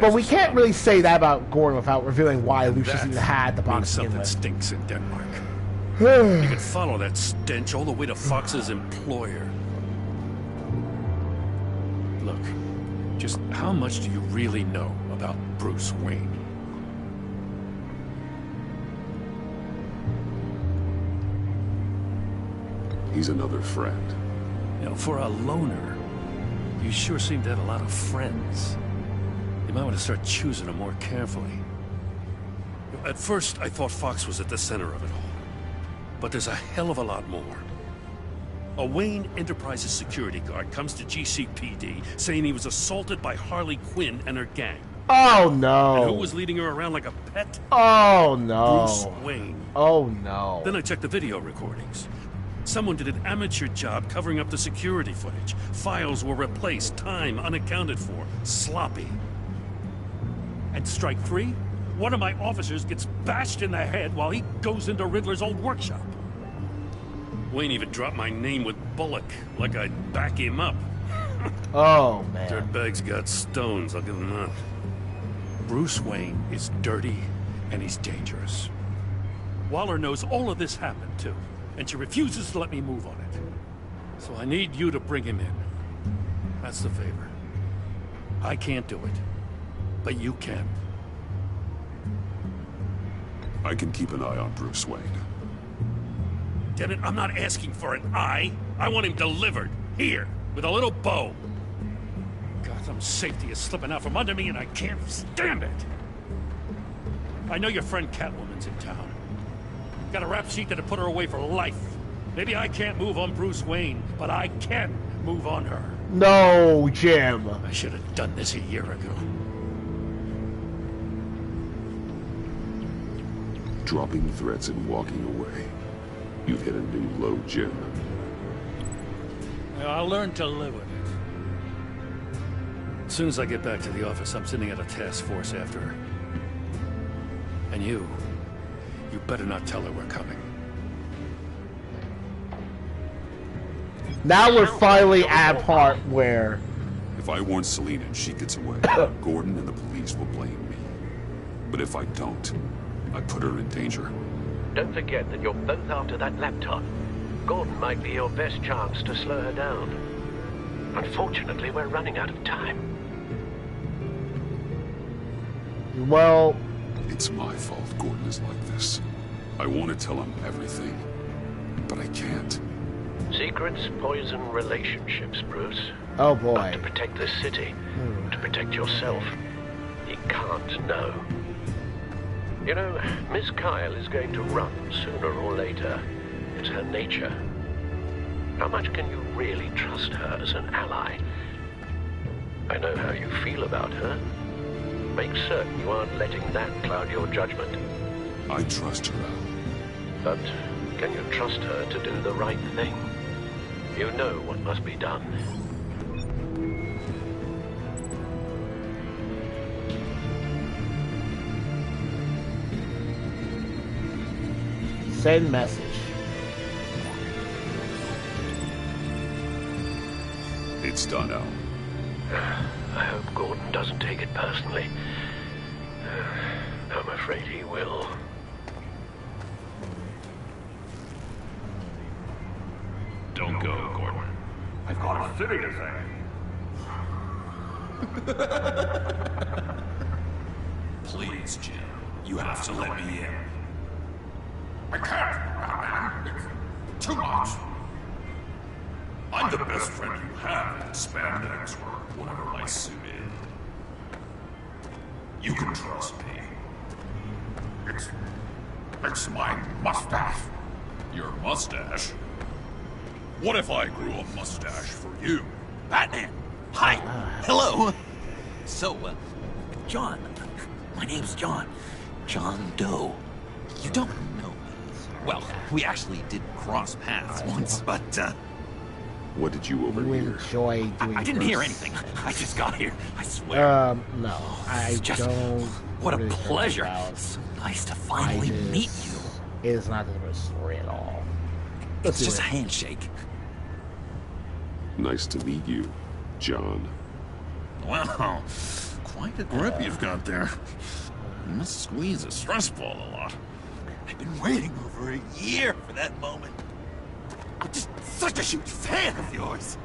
But we can't really say that about Gordon without revealing why Lucius even had the box. Something stinks in Denmark. You could follow that stench all the way to Fox's employer. Look, just how much do you really know about Bruce Wayne? He's another friend. You know, for a loner, you sure seem to have a lot of friends. You might want to start choosing them more carefully. At first, I thought Fox was at the center of it all. But there's a hell of a lot more. A Wayne Enterprises security guard comes to GCPD saying he was assaulted by Harley Quinn and her gang. Oh, no. And who was leading her around like a pet? Oh, no. Bruce Wayne. Oh, no. Then I checked the video recordings. Someone did an amateur job covering up the security footage. Files were replaced, time unaccounted for, sloppy. And strike three? One of my officers gets bashed in the head while he goes into Riddler's old workshop. Wayne even dropped my name with Bullock, like I'd back him up. Oh, man. Dirtbag's got stones, I'll give him that. Bruce Wayne is dirty, and he's dangerous. Waller knows all of this happened, too, and she refuses to let me move on it. So I need you to bring him in. That's the favor. I can't do it, but you can. I can keep an eye on Bruce Wayne. Damn it, I'm not asking for an eye. I want him delivered. Here, with a little bow. Gotham's safety is slipping out from under me and I can't stand it. I know your friend Catwoman's in town. Got a rap sheet that'll put her away for life. Maybe I can't move on Bruce Wayne, but I can move on her. No, Jim. I should have done this a year ago. Dropping threats and walking away. You've hit a new low, Jim. I'll learn to live with it. As soon as I get back to the office, I'm sending out a task force after her. And you better not tell her we're coming. Now we're finally at a part where... If I warn Selina and she gets away, Gordon and the police will blame me. But if I don't, I put her in danger. Don't forget that you're both after that laptop. Gordon might be your best chance to slow her down. Unfortunately, we're running out of time. Well... It's my fault Gordon is like this. I want to tell him everything, but I can't. Secrets poison relationships, Bruce. Oh boy. But to protect this city, to protect yourself, you can't know. You know, Miss Kyle is going to run sooner or later. It's her nature. How much can you really trust her as an ally? I know how you feel about her. Make certain you aren't letting that cloud your judgment. I trust her, Al. But can you trust her to do the right thing? You know what must be done. Send message. It's done, Al. I hope Gordon doesn't take it personally. I'm afraid he will. Don't go, Gordon. I've got a city to save. Please, Jim. You have to let me in. I can't, Batman. It's too much. I'm the best friend you have in spandex or whatever my suit is. You can trust me. It's my mustache. Your mustache? What if I grew a mustache for you? Batman! Hi! Hello! So, John. My name's John. John Doe. You don't know me. Well, we actually did cross paths once, but, What did you overhear? You enjoy doing I didn't hear anything. I just got here. I swear. No. I just, don't... What a really pleasure. So nice to finally meet you. It is not the story at all. It's just a handshake. Nice to meet you, John. Wow. Quite a grip you've got there. You must squeeze a stress ball a lot. I've been waiting over a year for that moment. I'm just such a huge fan of yours.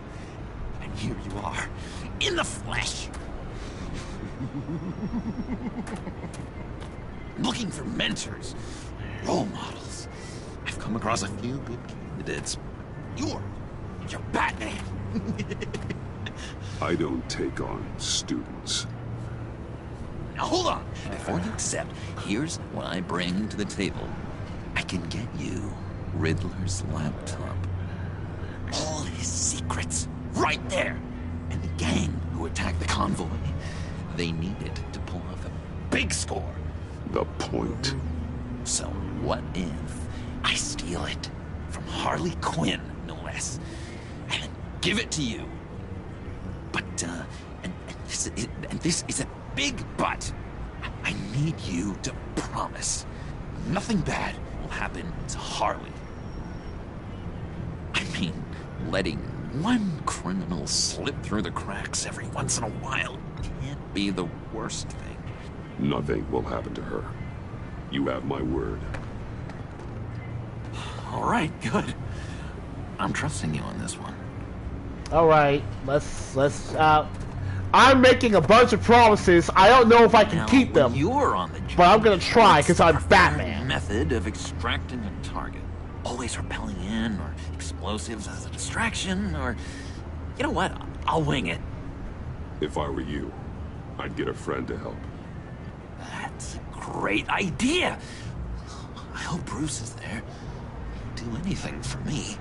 And here you are, in the flesh. Looking for mentors, role models. I've come across a few good candidates. You're Batman. I don't take on students. Now hold on. Before you accept, here's what I bring to the table. I can get you Riddler's laptop. All his secrets, right there. And the gang who attacked the convoy, they needed to pull off a big score. The point. So what if I steal it from Harley Quinn, no less, and then give it to you? But, and this is a big but. I need you to promise nothing bad will happen to Harley. I mean, letting one criminal slip through the cracks every once in a while can't be the worst thing. Nothing will happen to her. You have my word. All right, good. I'm trusting you on this one. All right, let's I'm making a bunch of promises. I don't know if I can keep them. You're on the job. But I'm gonna try because I'm Batman. Method of extracting a target. Always repelling in, or explosives as a distraction, or... You know what? I'll wing it. If I were you, I'd get a friend to help. That's a great idea. I hope Bruce is there. He'd do anything for me.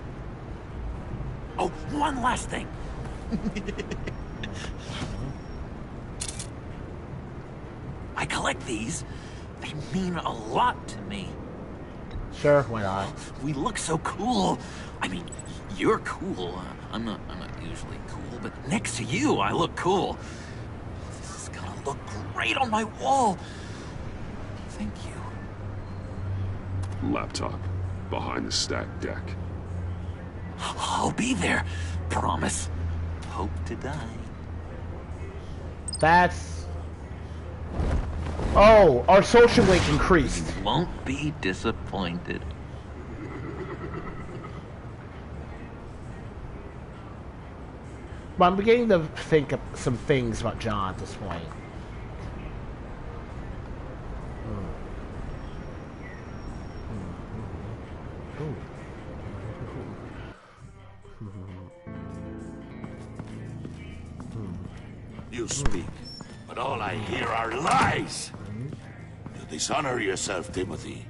Oh, one last thing. I collect these. They mean a lot to me. Sure, why not? We look so cool. I mean, you're cool. I'm not usually cool, but next to you, I look cool. This is gonna look great on my wall. Thank you. Laptop. Behind the stacked deck. I'll be there. Promise. Hope to die. That's... Oh, our social link increased. You won't be disappointed. But I'm beginning to think of some things about John at this point. You speak, but all I hear are lies. You dishonor yourself, Timothy.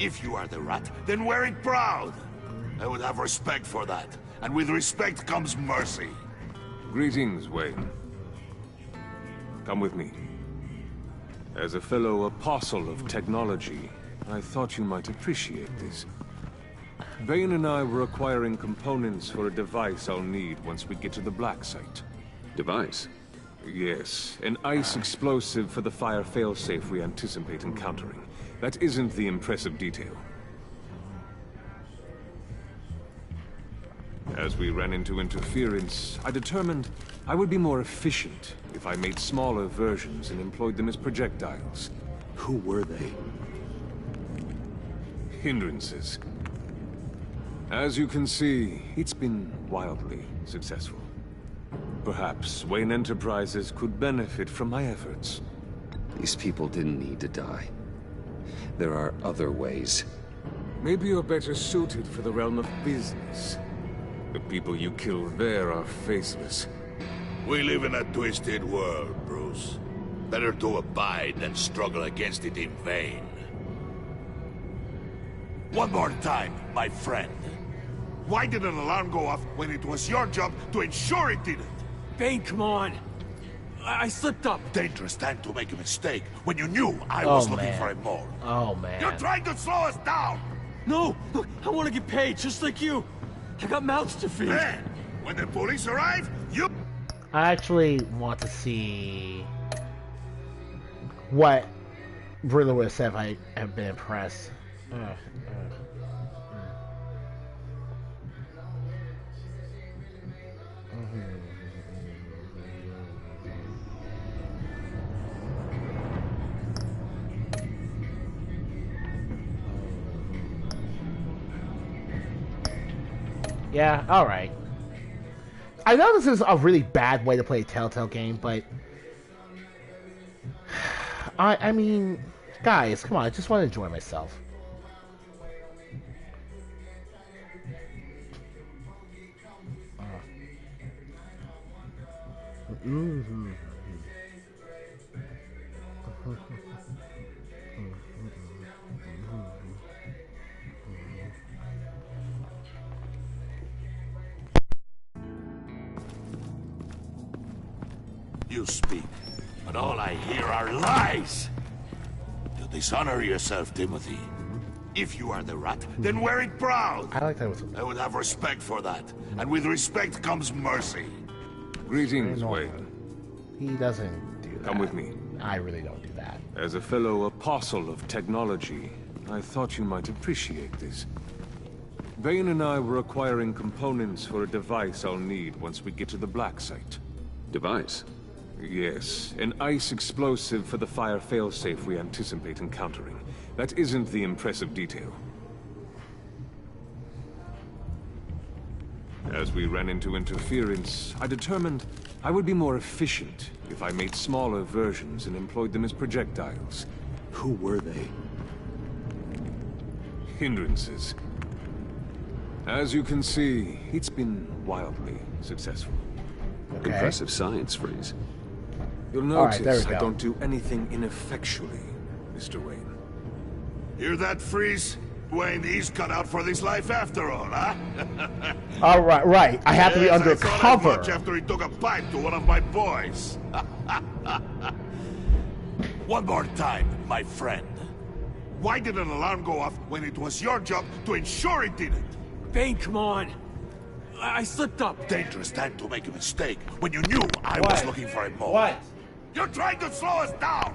If you are the rat, then wear it proud. I would have respect for that, and with respect comes mercy. Greetings, Wayne. Come with me. As a fellow apostle of technology, I thought you might appreciate this. Vane and I were acquiring components for a device I'll need once we get to the Black Site. Device? Yes, an ice explosive for the fire failsafe we anticipate encountering. That isn't the impressive detail. As we ran into interference, I determined I would be more efficient if I made smaller versions and employed them as projectiles. Who were they? Hindrances. As you can see, it's been wildly successful. Perhaps Wayne Enterprises could benefit from my efforts. These people didn't need to die. There are other ways. Maybe you're better suited for the realm of business. The people you kill there are faceless. We live in a twisted world, Bruce. Better to abide than struggle against it in vain. One more time, my friend. Why did an alarm go off when it was your job to ensure it didn't? Bane, come on. I slipped up. Dangerous time to make a mistake when you knew I was looking for it more. Oh, man. You're trying to slow us down! No! Look, I want to get paid, just like you. I got mouths to feed. Then, when the police arrive, you... I actually want to see what Riddler would have said if I have been impressed. Yeah, alright. I know this is a really bad way to play a Telltale game, but... I mean... Guys, come on, I just want to enjoy myself. You speak, but all I hear are lies! You dishonor yourself, Timothy. If you are the rat, then wear it proud! I like that. I would have respect for that, and with respect comes mercy. Greetings, Wayne. He doesn't do that. Come with me. I really don't do that. As a fellow apostle of technology, I thought you might appreciate this. Vane and I were acquiring components for a device I'll need once we get to the Black Site. Device? Yes, an ice explosive for the fire failsafe we anticipate encountering. That isn't the impressive detail. As we ran into interference, I determined I would be more efficient if I made smaller versions and employed them as projectiles. Who were they? Hindrances. As you can see, it's been wildly successful. Okay. Impressive science, Freeze. You'll Alright, there notice we I go. don't do anything ineffectually, Mr. Wayne. Hear that, Freeze? Wayne, he's cut out for this life after all, huh? All right, right. I have to be Yes, I thought as undercover. much after he took a pipe to one of my boys. One more time, my friend. Why did an alarm go off when it was your job to ensure it didn't? Bane, come on. I slipped up. Dangerous time to make a mistake when you knew I was looking for him more. What? You're trying to slow us down!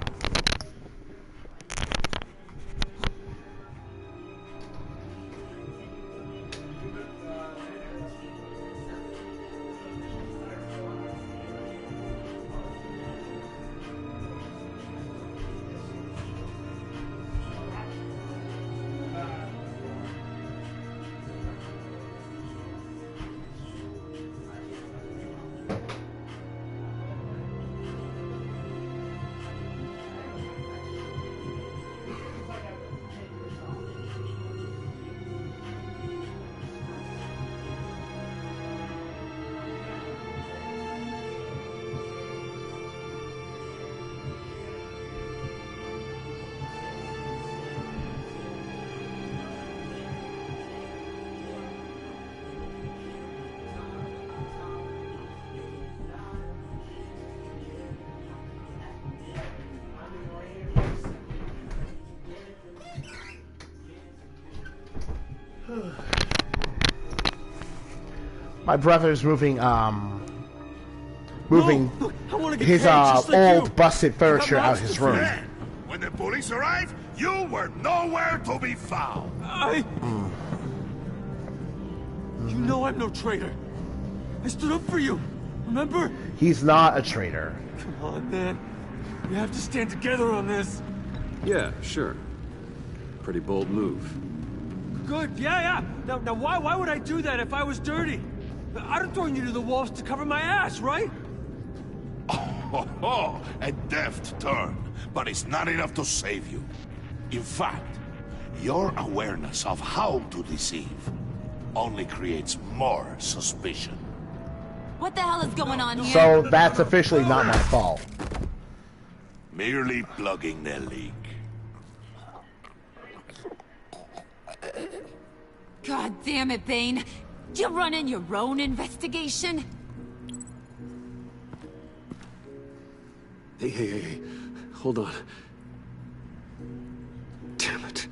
My brother's moving No, look, I wanna get his paid just like old you. busted I got furniture out of lots his to room. Then, when the police arrived, you were nowhere to be found. You know I'm no traitor. I stood up for you. Remember? He's not a traitor. Come on, man. We have to stand together on this. Yeah, sure. Pretty bold move. Good. Yeah. Now, why would I do that if I was dirty? I'd have thrown you to the walls to cover my ass, right? Oh, a deft turn, but it's not enough to save you. In fact, your awareness of how to deceive only creates more suspicion. What the hell is going on here? So that's officially not my fault. Merely plugging the leak. God damn it, Bane. You running your own investigation? Hey. Hold on. Damn it.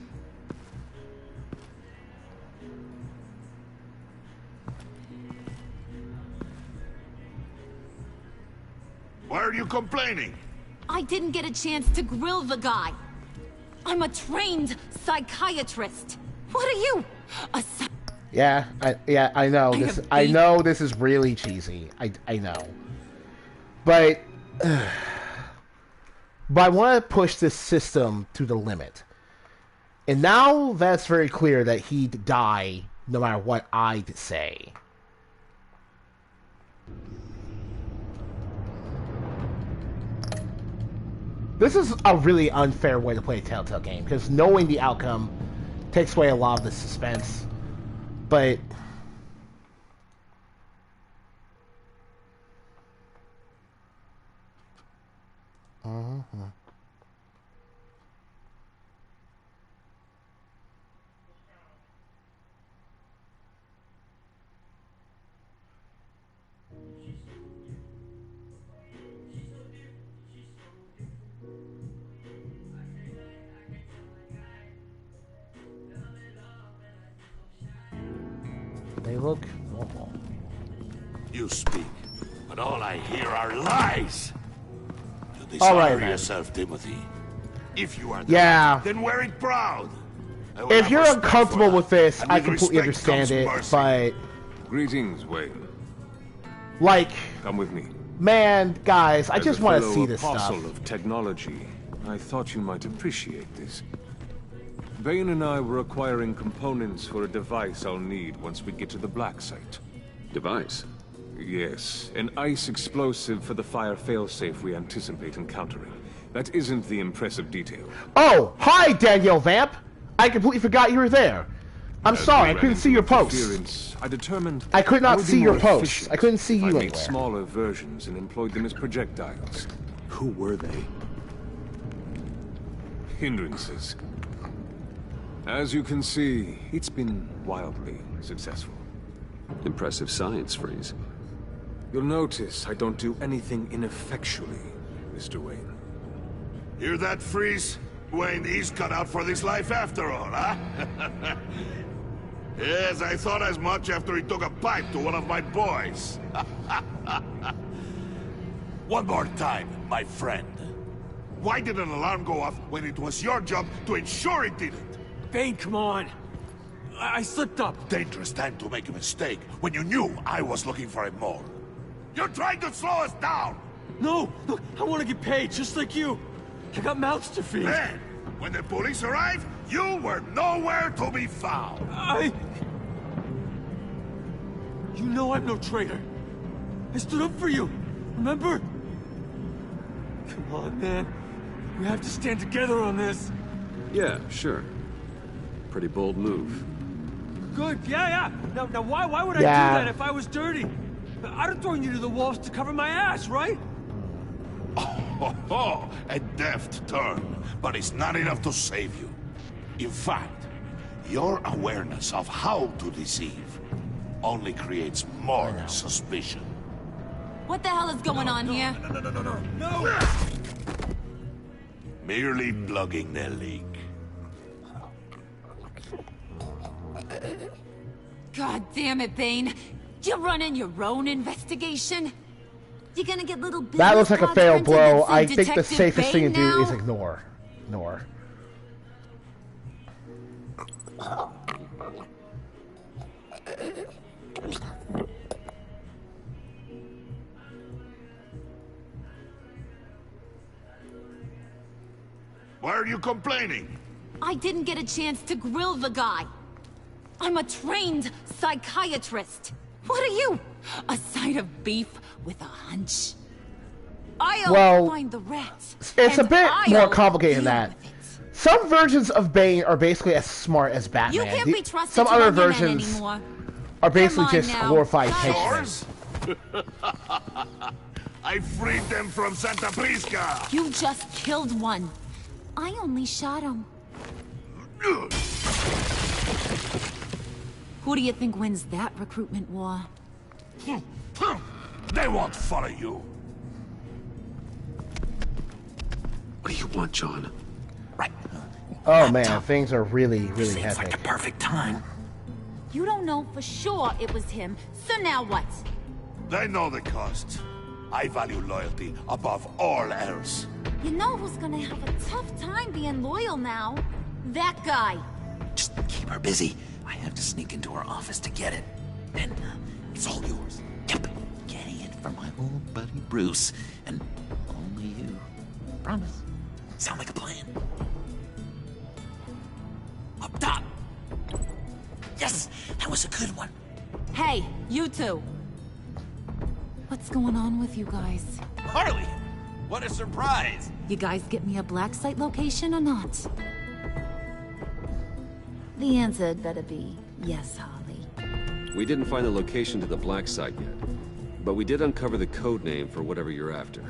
Why are you complaining? I didn't get a chance to grill the guy. I'm a trained psychiatrist. What are you? A I know this. I know this is really cheesy. I know, but I want to push this system to the limit. And now that's very clear that he'd die no matter what I'd say. This is a really unfair way to play a Telltale game, because knowing the outcome takes away a lot of the suspense. But they look normal. You speak, but all I hear are lies. You All right, dishonor man. yourself, Timothy. If you are the Yeah. right, then wear it proud. I will If have you're respect for uncomfortable that, with this, and I with completely respect understand comes it, mercy. but Greetings, Wayne. like, Come with me. man, guys, I As just a want to fellow see this apostle stuff. of technology, I thought you might appreciate this. Bane and I were acquiring components for a device I'll need once we get to the black site. Device? Yes, an ice explosive for the fire failsafe we anticipate encountering. That isn't the impressive detail. Oh, hi, Daniel Vamp! I completely forgot you were there. I'm sorry, I couldn't see your posts. I determined I could not see your posts. efficient I couldn't see if you I made anywhere. smaller versions and employed them as projectiles. Who were they? Hindrances. As you can see, it's been wildly successful. Impressive science, Freeze. You'll notice I don't do anything ineffectually, Mr. Wayne. Hear that, Freeze? Wayne, he's cut out for this life after all, huh? Yes, I thought as much after he took a pipe to one of my boys. One more time, my friend. Why did an alarm go off when it was your job to ensure it didn't? Bane, come on. I slipped up. Dangerous time to make a mistake when you knew I was looking for him more. You're trying to slow us down! No! Look, I want to get paid, just like you. I got mouths to feed. Then, when the police arrived, you were nowhere to be found. You know I'm no traitor. I stood up for you, remember? Come on, man. We have to stand together on this. Yeah, sure. Pretty bold move. Good, yeah. Now why would I do that if I was dirty? I'd have thrown you to the wolves to cover my ass, right? Oh, a deft turn, but it's not enough to save you. In fact, your awareness of how to deceive only creates more suspicion. What the hell is going on here? No! Merely plugging the leak. God damn it, Bane. You're running your own investigation? You're gonna get little business That looks like a cards failed printed blow. that say I think the Detective safest thing to Bane do now? is ignore. Ignore. Why are you complaining? I didn't get a chance to grill the guy. I'm a trained psychiatrist. What are you? A side of beef with a hunch? I'll find the rats. It's a bit more I'll complicated than deal that. with it. Some versions of Bane are basically as smart as Batman. You can't be trusted Some to other run your men versions anymore. are basically They're mine just now. glorified Got henchmen. Yours? I freed them from Santa Prisca! You just killed one. I only shot him. Who do you think wins that recruitment war? They won't follow you. What do you want, John? Right. Oh man, things are really Seems hectic. like the perfect time. You don't know for sure it was him, so now what? They know the cost. I value loyalty above all else. You know who's gonna have a tough time being loyal now? That guy. Just keep her busy. I have to sneak into her office to get it. Then it's all yours. Yep. Getting it from my old buddy Bruce. And only you. Promise. Sound like a plan? Up top. Yes, that was a good one. Hey, you two. What's going on with you guys? Harley! What a surprise! You guys get me a black site location or not? The answer had better be yes, Harley. We didn't find the location to the black site yet, but we did uncover the code name for whatever you're after.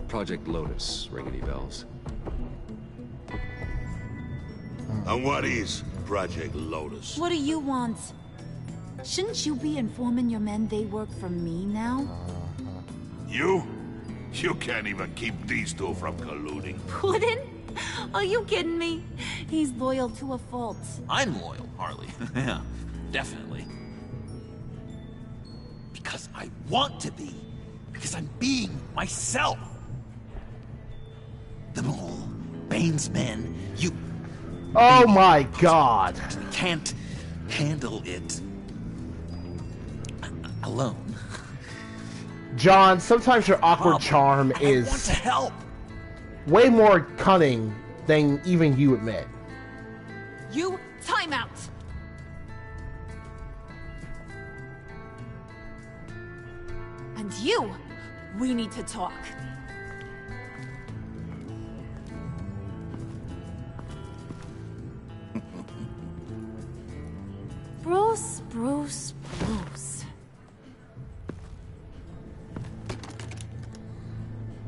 Project Lotus. Ring any bells? And what is Project Lotus? What do you want? Shouldn't you be informing your men they work for me now? You? You can't even keep these two from colluding. Puddin'? Are you kidding me? He's loyal to a fault. I'm loyal, Harley. Yeah, definitely. Because I want to be. Because I'm being myself. The Mole, Bane's men, you... Oh my god. Can't handle it alone. John, sometimes your awkward charm is want to help. way more cunning than even you admit. You, time out! You! We need to talk. Bruce.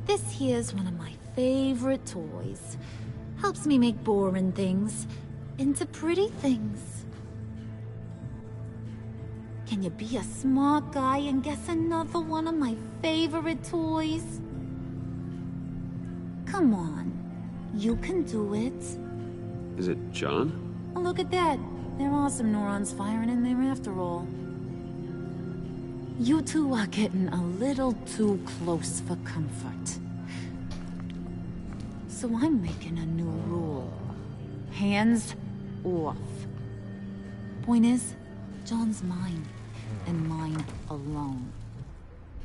This here's one of my favorite toys. Helps me make boring things into pretty things. Can you be a smart guy and guess another one of my favorite toys? Come on, you can do it. Is it John? Oh, look at that. There are some neurons firing in there after all. You two are getting a little too close for comfort. So I'm making a new rule. Hands off. Point is, John's mine, and mine alone.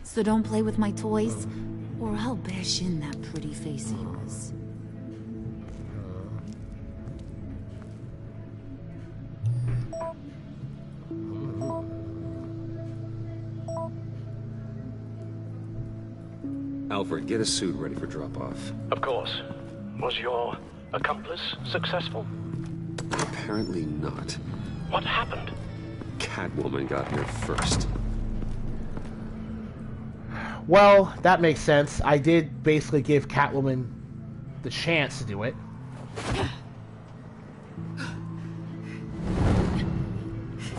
So don't play with my toys, or I'll bash in that pretty face of yours. Alfred, get a suit ready for drop-off. Of course. Was your accomplice successful? Apparently not. What happened? Catwoman got here first. Well, that makes sense. I did basically give Catwoman the chance to do it.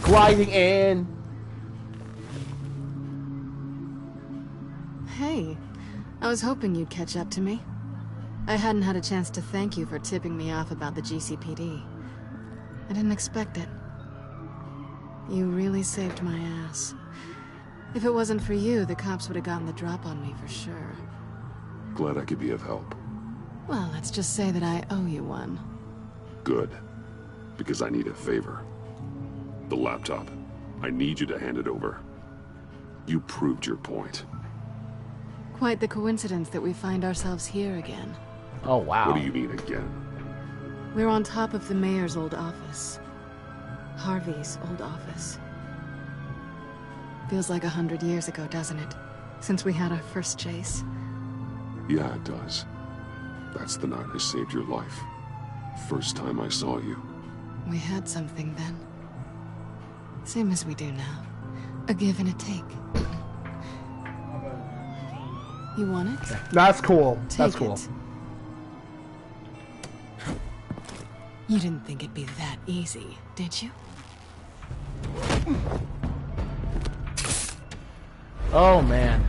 Gliding in. Hey, I was hoping you'd catch up to me. I hadn't had a chance to thank you for tipping me off about the GCPD. I didn't expect it. You really saved my ass. If it wasn't for you, the cops would have gotten the drop on me for sure. Glad I could be of help. Well, let's just say that I owe you one. Good. Because I need a favor. The laptop. I need you to hand it over. You proved your point. Quite the coincidence that we find ourselves here again. Oh, wow. What do you mean again? We're on top of the mayor's old office. Harvey's old office. Feels like 100 years ago, doesn't it? Since we had our first chase. Yeah, it does. That's the night I saved your life. First time I saw you. We had something then. Same as we do now. A give and a take. You want it? That's cool. That's Take cool. it. You didn't think it'd be that easy, did you? Oh, man.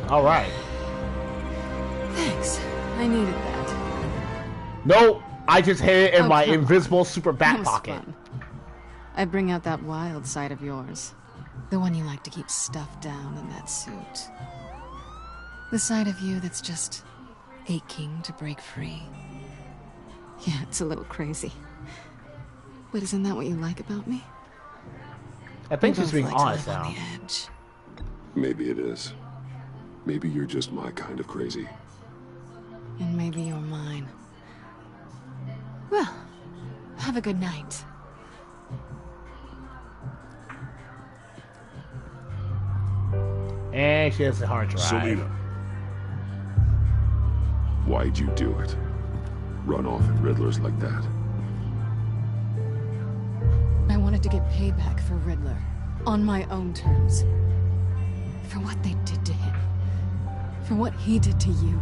All right. Thanks. I needed that. Nope. I just hid it in Oh, my come on. invisible super That back was pocket. fun. I bring out that wild side of yours. The one you like to keep stuffed down in that suit. The side of you that's just aching to break free. Yeah, it's a little crazy. But isn't that what you like about me? I think We she's both being like to honest live on now. the edge. Maybe it is. Maybe you're just my kind of crazy. And maybe you're mine. Well, have a good night. And she has a hard drive. Selena. Why'd you do it? Run off at Riddlers like that? I wanted to get payback for Riddler. On my own terms. For what they did to him. For what he did to you.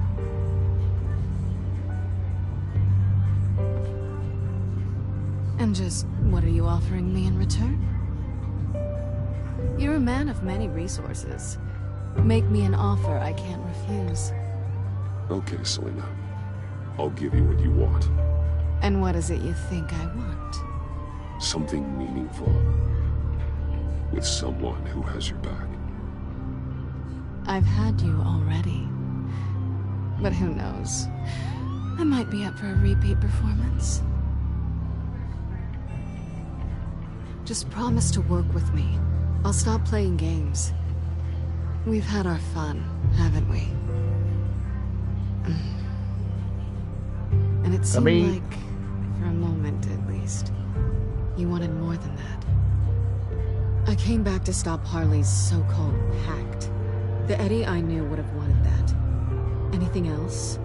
And just, what are you offering me in return? You're a man of many resources. Make me an offer I can't refuse. Okay, Selena. I'll give you what you want. And what is it you think I want? Something meaningful. With someone who has your back. I've had you already. But who knows? I might be up for a repeat performance. Just promise to work with me. I'll stop playing games. We've had our fun, haven't we? And it seemed like, for a moment at least, you wanted more than that. I came back to stop Harley's so-called pact. The Eddie I knew would have wanted that. Anything else?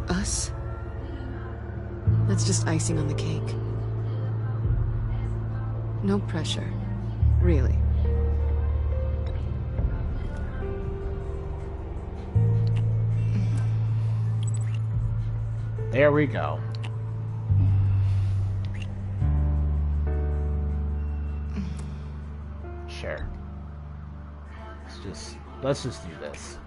Us? That's just icing on the cake. No pressure. Really. There we go. Sure. Let's just do this.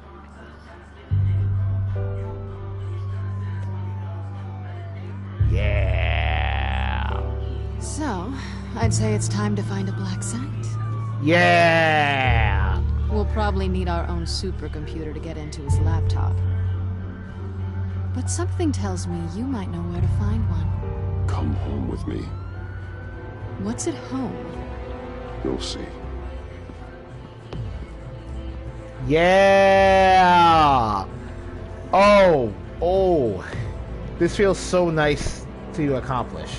Yeah. So, I'd say it's time to find a black site. Yeah. We'll probably need our own supercomputer to get into his laptop. But something tells me you might know where to find one. Come home with me. What's at home? You'll see. Yeah. Oh. This feels so nice to accomplish.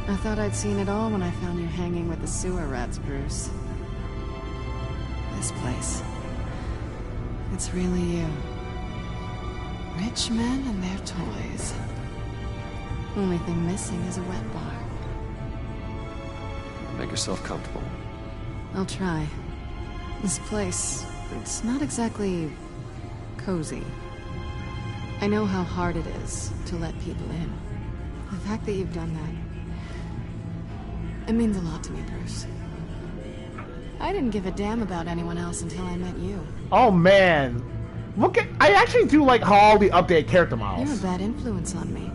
I thought I'd seen it all when I found you hanging with the sewer rats, Bruce. This place. It's really you. Rich men and their toys. Only thing missing is a wet bar. Make yourself comfortable. I'll try. This place, it's not exactly cozy. I know how hard it is to let people in. The fact that you've done that, it means a lot to me, Bruce. I didn't give a damn about anyone else until I met you. Oh man, look at! I actually do like how all the updated character models. You're a bad influence on me.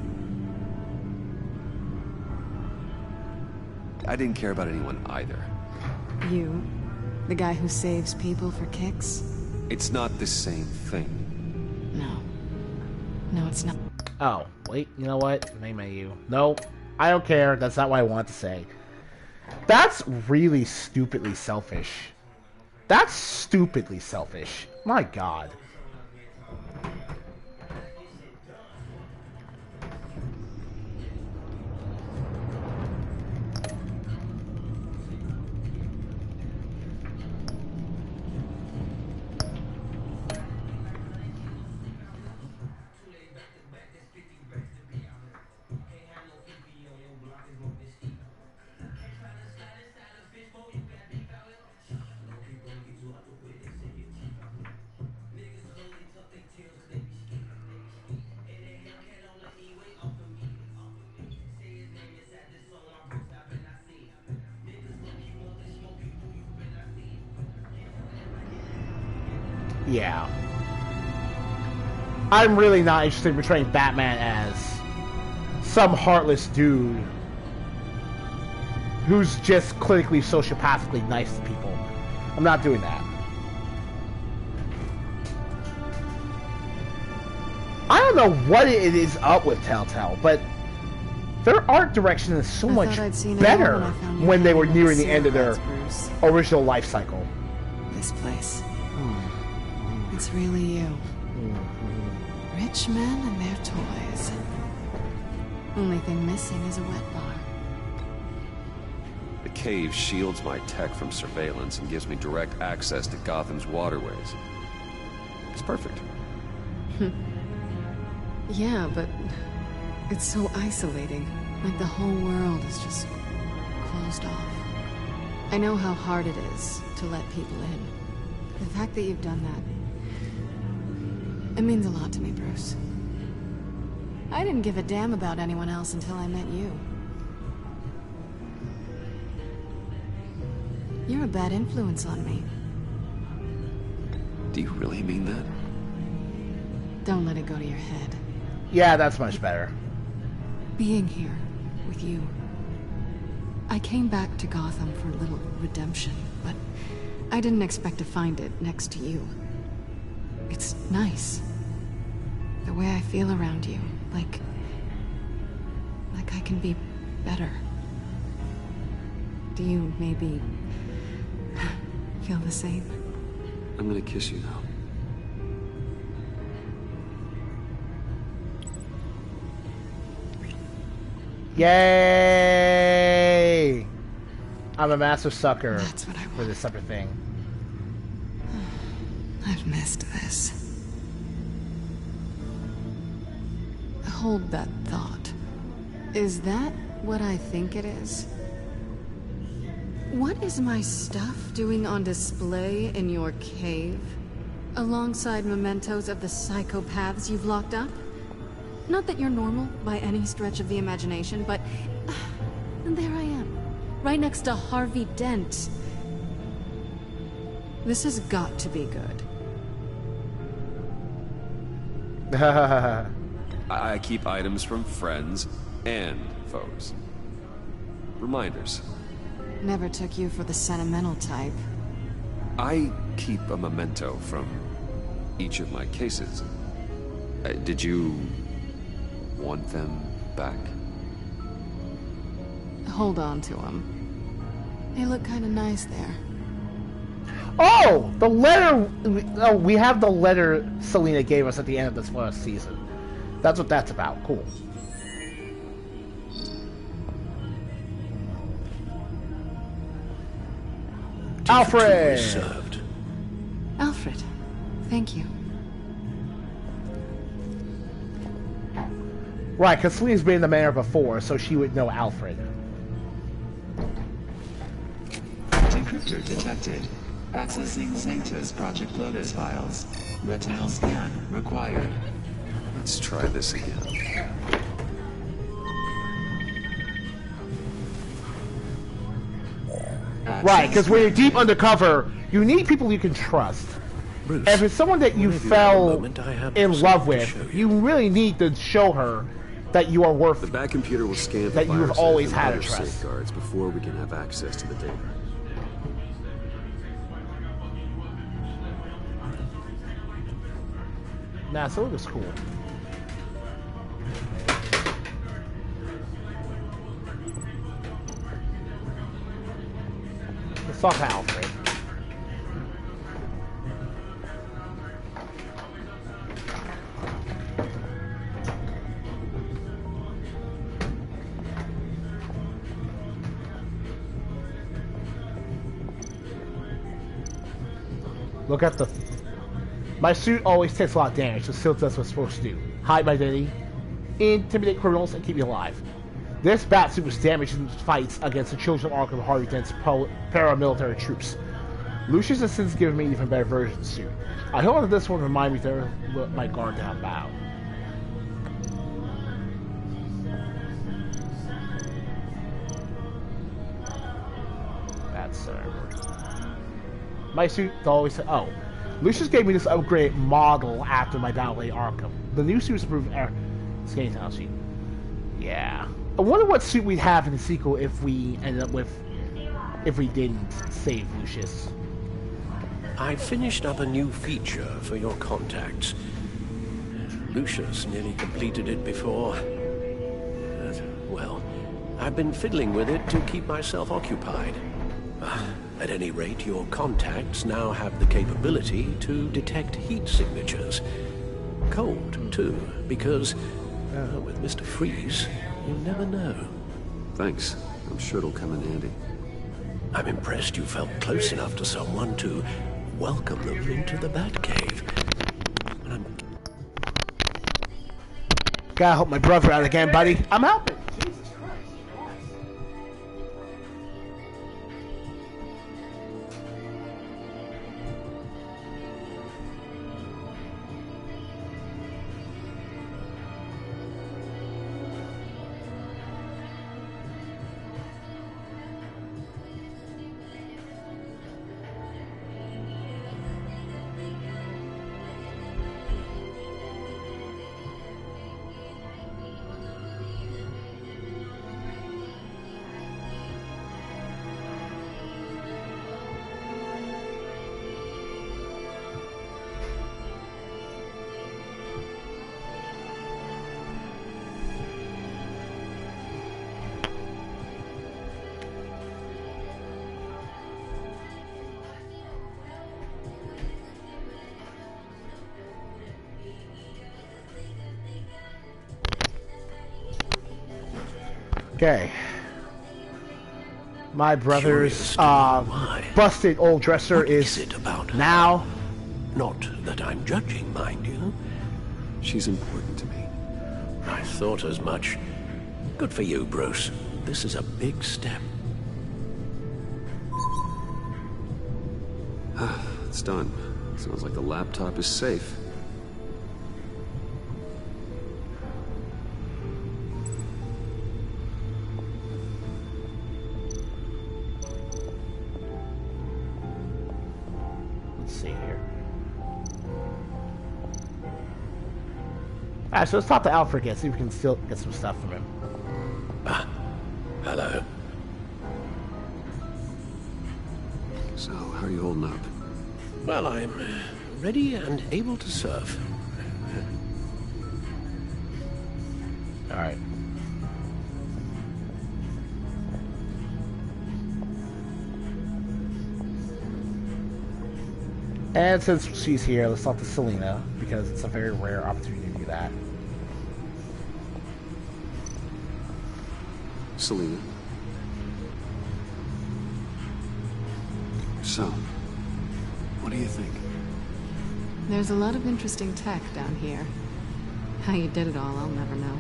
I didn't care about anyone either. You, the guy who saves people for kicks? It's not the same thing. No, it's not. Oh, wait, you know what? Maybe you. No, I don't care. That's not what I want to say. That's really stupidly selfish. That's stupidly selfish. My God. Yeah. I'm really not interested in portraying Batman as some heartless dude who's just clinically sociopathically nice to people. I'm not doing that. I don't know what it is up with Telltale, but their art direction is so much better when they were nearing the end of their original life cycle. This place. It's really you. Rich men and their toys. Only thing missing is a wet bar. The cave shields my tech from surveillance and gives me direct access to Gotham's waterways. It's perfect. Yeah, but it's so isolating. Like the whole world is just closed off. I know how hard it is to let people in. The fact that you've done that, it means a lot to me, Bruce. I didn't give a damn about anyone else until I met you. You're a bad influence on me. Do you really mean that? Don't let it go to your head. Yeah, that's much better. Being here with you. I came back to Gotham for a little redemption, but I didn't expect to find it next to you. It's nice. The way I feel around you, like I can be better. Do you maybe feel the same? I'm gonna kiss you now. Yay! I'm a massive sucker for this type of thing. I've missed this. Hold that thought. Is that what I think it is? What is my stuff doing on display in your cave? Alongside mementos of the psychopaths you've locked up? Not that you're normal by any stretch of the imagination, but and there I am, right next to Harvey Dent. This has got to be good. I keep items from friends and foes. Reminders. Never took you for the sentimental type. I keep a memento from each of my cases. Did you want them back? Hold on to them. They look kind of nice there. Oh! The letter... Oh, we have the letter Selena gave us at the end of this first season. That's what that's about. Cool. Alfred! Served. Alfred, thank you. Right, because Selena's been in the manor before, so she would know Alfred. Decryptor detected. Accessing Sanctus Project Lotus files. Retinal scan required. Let's try this again. Right, because when you're deep undercover, you need people you can trust. Bruce, and if it's someone that you fell in love with, you really need to show her that you are worth The back computer will scan for that you've viruses always and had a other trust. safeguards before we can have access to the data. Nah, so it was cool. Let's talk to Alfred. Look at the... My suit always takes a lot of damage, so still does what's supposed to do. Hide my identity, intimidate criminals, and keep me alive. This bat suit was damaged in fights against the children of Arkham Harvey Dent's paramilitary troops. Lucius has since given me an even better version of the suit. I hope that this one will remind me to let my guard down bow. That's my suit always... Oh. Lucius gave me this upgrade model after my battle at Arkham. The new suit is approved... Scanning down sheet. Yeah. I wonder what suit we'd have in the sequel if we ended up with... If we didn't save Lucius. I finished up a new feature for your contacts. Lucius nearly completed it before. Well, I've been fiddling with it to keep myself occupied. At any rate, your contacts now have the capability to detect heat signatures. Cold, too, because with Mr. Freeze, you never know. Thanks. I'm sure it'll come in handy. I'm impressed you felt close enough to someone to welcome them into the Batcave. Gotta help my brother out again, buddy. I'm helping. Okay. My brother's busted old dresser is it about now. Not that I'm judging, mind you. She's important to me. I thought as much. Good for you, Bruce. This is a big step. It's done. Sounds like the laptop is safe. Alright, so let's talk to Alfred again, see if we can still get some stuff from him. Hello. So, how are you holding up? Well, I'm ready and able to serve. Alright. And since she's here, let's talk to Selena, because it's a very rare opportunity to do that. Selena. So, what do you think? There's a lot of interesting tech down here. How you did it all, I'll never know.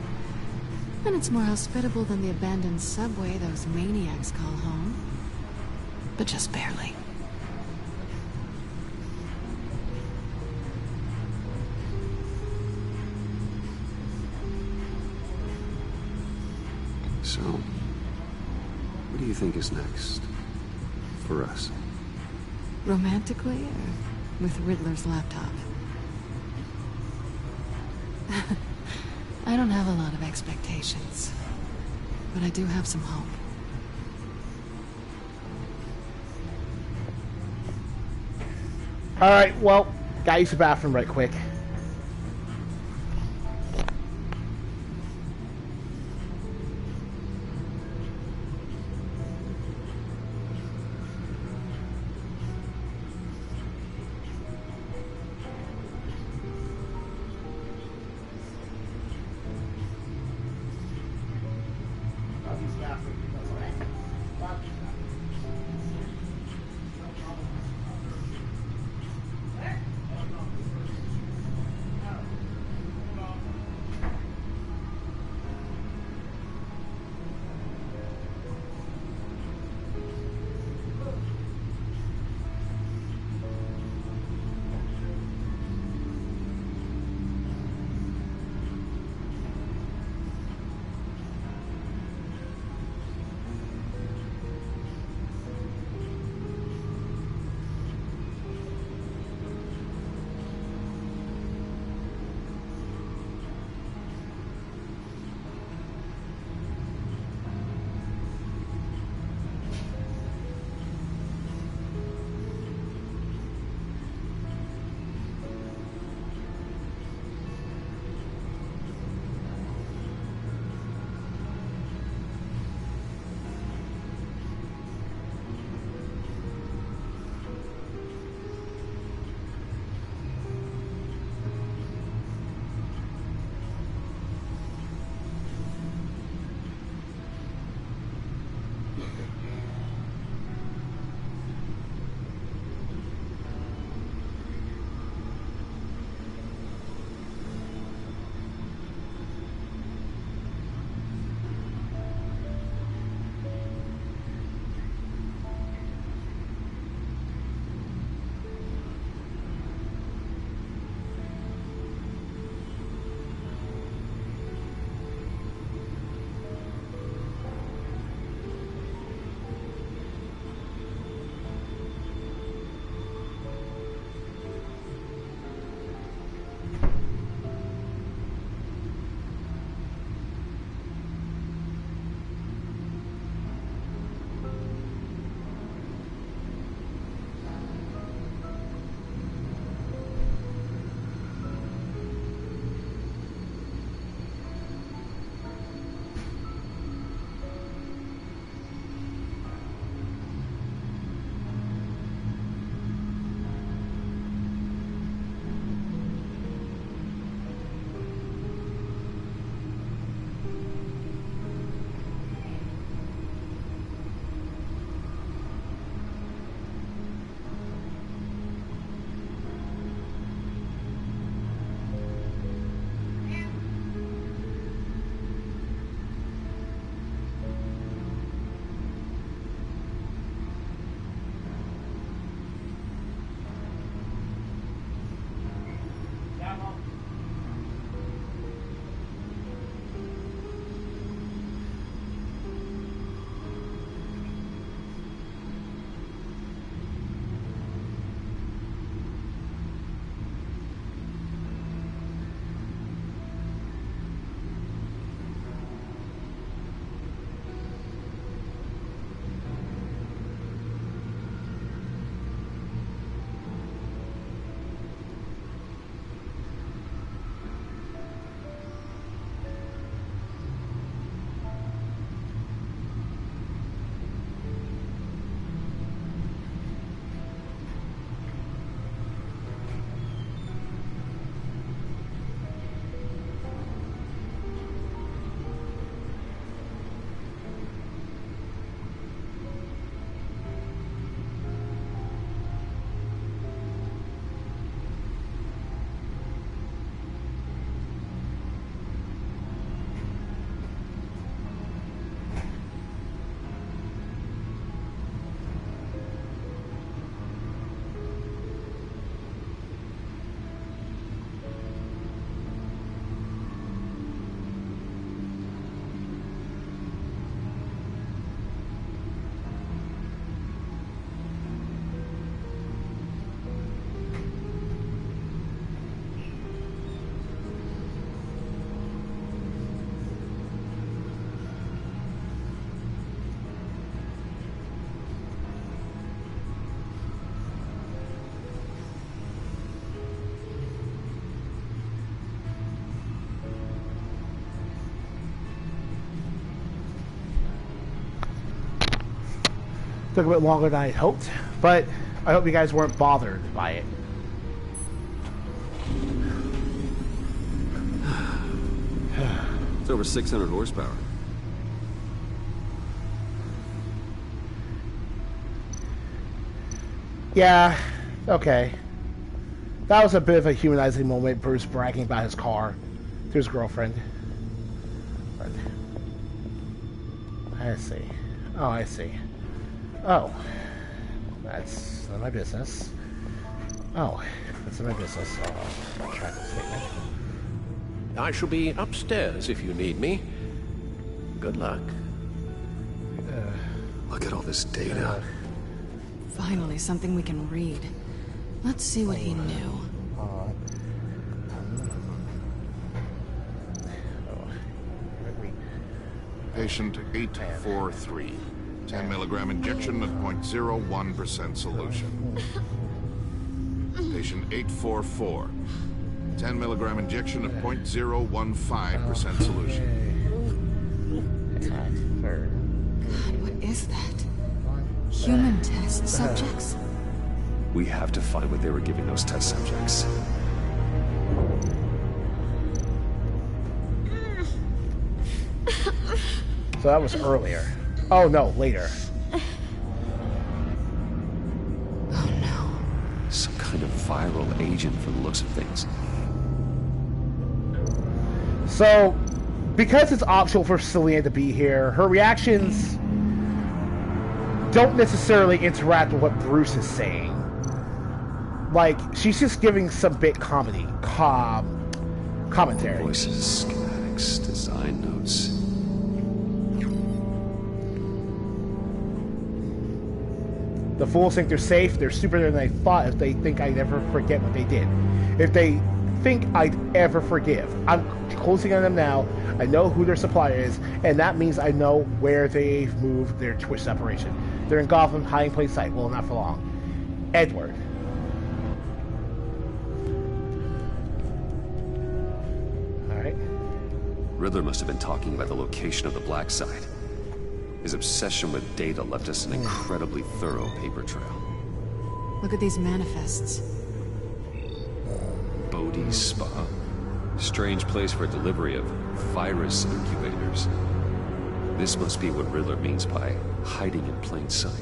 And it's more hospitable than the abandoned subway those maniacs call home. But just barely. So, what do you think is next for us? Romantically, or with Riddler's laptop? I don't have a lot of expectations, but I do have some hope. Alright, well, gotta use the bathroom right quick. Took a bit longer than I had hoped, but I hope you guys weren't bothered by it. It's over 600 horsepower. Yeah, okay. That was a bit of a humanizing moment, Bruce bragging about his car to his girlfriend. But, I see. Oh, I see. Oh. That's none of my business. Oh, that's none of my business. Oh, track statement. I shall be upstairs if you need me. Good luck. Look at all this data. Finally, something we can read. Let's see what he knew. Patient 843. 10 milligram injection at 0.01% solution. Patient 844. 10 milligram injection at 0.015% solution. God, what is that? Human test subjects? We have to find what they were giving those test subjects. So that was earlier. Oh no, later. Oh no. Some kind of viral agent from the looks of things. So, because it's optional for Selena to be here, her reactions don't necessarily interact with what Bruce is saying. Like, she's just giving some bit commentary. Voices, schematics, design notes. The fools think they're safe, they're stupider than I thought if they think I'd ever forget what they did. If they think I'd ever forgive. I'm closing on them now. I know who their supplier is, and that means I know where they've moved their twist operation. They're in Gotham, hiding in plain sight. Well, not for long. Edward. Alright. Riddler must have been talking about the location of the black site. His obsession with data left us an incredibly thorough paper trail. Look at these manifests. Bodhi's Spa. Strange place for delivery of virus incubators. This must be what Riddler means by hiding in plain sight.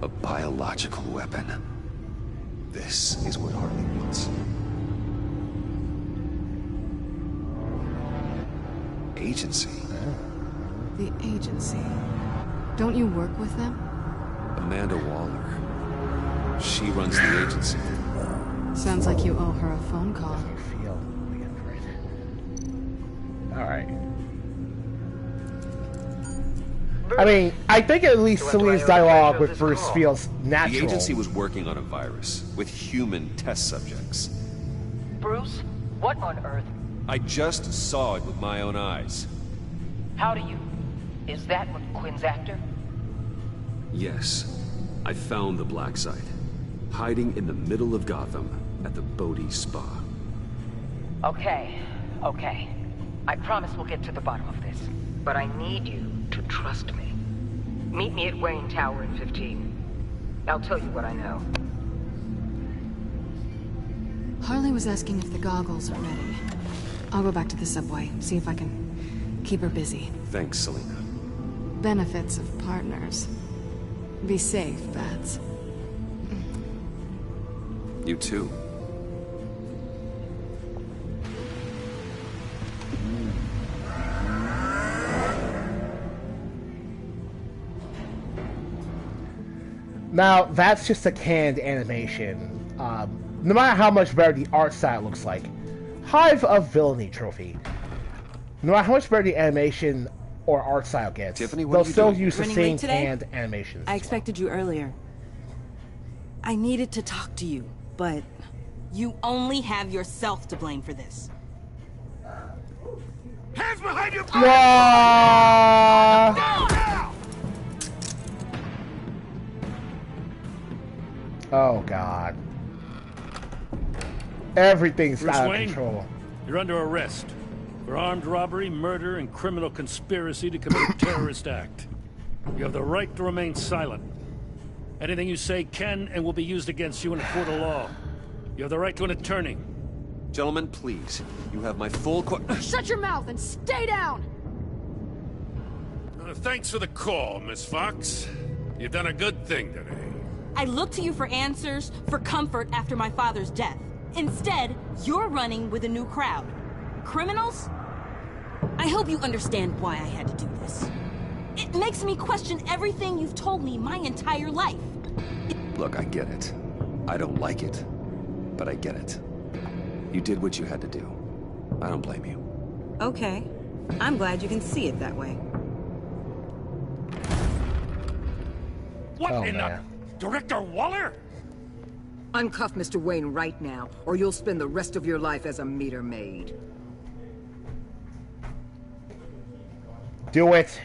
A biological weapon. This is what Harley wants. Agency. The agency. Don't you work with them? Amanda Waller. She runs the agency. Sounds like you owe her a phone call. Alright. I mean, I think at least Selena's dialogue with Bruce feels natural. The agency was working on a virus with human test subjects. Bruce, what on earth? I just saw it with my own eyes. How do you? Is that what Quinn's after? Yes. I found the black site. Hiding in the middle of Gotham at the Bodhi Spa. Okay. I promise we'll get to the bottom of this. But I need you to trust me. Meet me at Wayne Tower in 15. I'll tell you what I know. Harley was asking if the goggles are ready. I'll go back to the subway, see if I can keep her busy. Thanks, Selena. Benefits of partners. Be safe, Bats. You too. Now, that's just a canned animation. No matter how much better the art style looks like. Hive of Villainy trophy. No matter how much better the animation or art style gets, Tiffany, they'll still doing? use the Running same late today? canned animations. I expected you earlier. I needed to talk to you, but you only have yourself to blame for this. Hands behind your back! Oh God. Everything's Bruce out of Wayne, control. You're under arrest for armed robbery, murder, and criminal conspiracy to commit a terrorist act. You have the right to remain silent. Anything you say can and will be used against you in a court of law. You have the right to an attorney. Gentlemen, please. You have my full Shut your mouth and stay down! Thanks for the call, Miss Fox. You've done a good thing today. I looked to you for answers, for comfort after my father's death. Instead, you're running with a new crowd. Criminals? I hope you understand why I had to do this. It makes me question everything you've told me my entire life. Look, I get it. I don't like it, but I get it. You did what you had to do. I don't blame you. Okay. I'm glad you can see it that way. What in the... Director Waller? Uncuff Mr. Wayne right now, or you'll spend the rest of your life as a meter maid. Do it.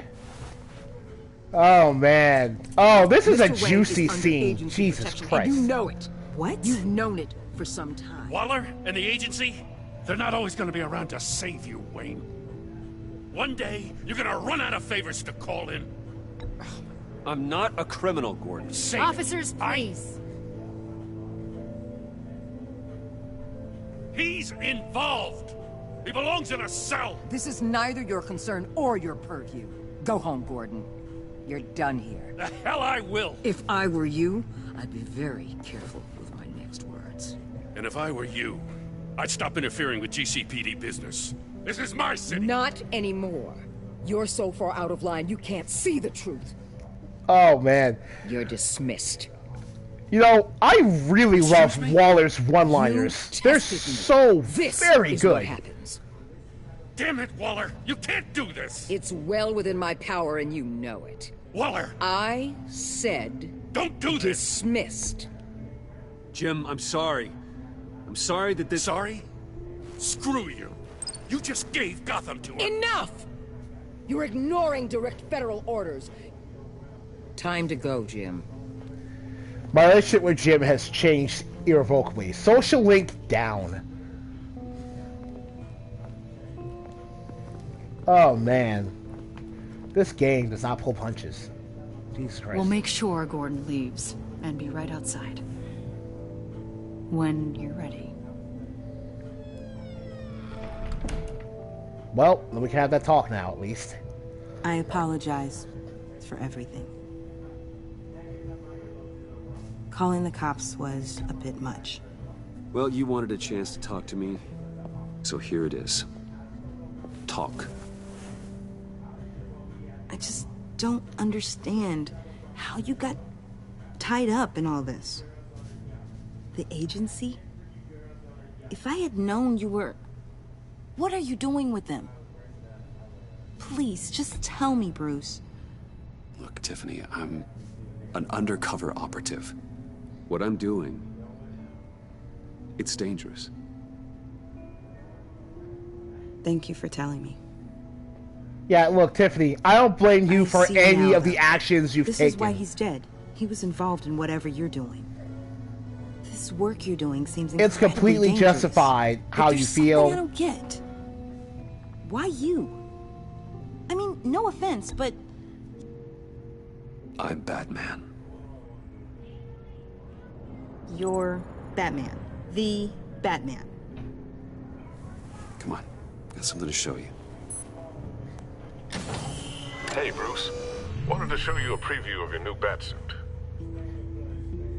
Oh, man. Oh, this is a Mr. Wayne juicy is under scene. agency Jesus protection, Christ. And you know it. What? You've known it for some time. Waller and the agency? They're not always going to be around to save you, Wayne. One day, you're going to run out of favors to call in. I'm not a criminal, Gordon. Officers, please. He's involved. He belongs in a cell. This is neither your concern or your purview. Go home, Gordon. You're done here. The hell I will. If I were you, I'd be very careful with my next words. And if I were you, I'd stop interfering with GCPD business. This is my city. Not anymore. You're so far out of line, you can't see the truth. Oh, man. You're dismissed. You know, I really love Waller's one-liners. They're so very good. What happens. Damn it, Waller! You can't do this! It's well within my power and you know it. Waller! I said... Don't do this! Dismissed. Jim, I'm sorry. I'm sorry that this... Sorry? Screw you! You just gave Gotham to him! Enough! You're ignoring direct federal orders. Time to go, Jim. My relationship with Jim has changed irrevocably. Social link down. Oh, man. This game does not pull punches. Jesus Christ. We'll make sure Gordon leaves and be right outside. When you're ready. Well, then we can have that talk now, at least. I apologize for everything. Calling the cops was a bit much. Well, you wanted a chance to talk to me, so here it is. Talk. I just don't understand how you got tied up in all this. The agency? If I had known you were... What are you doing with them? Please, just tell me, Bruce. Look, Tiffany, I'm an undercover operative. What I'm doing, it's dangerous. Thank you for telling me. Yeah, look, Tiffany, I don't blame you for any of the actions you've taken. This is why he's dead. He was involved in whatever you're doing. This work you're doing seems incredibly It's completely dangerous. justified how you feel. I don't get. Why you? I mean, no offense, but... I'm Batman. You're Batman. The Batman. Come on, got something to show you. Hey, Bruce. Wanted to show you a preview of your new batsuit.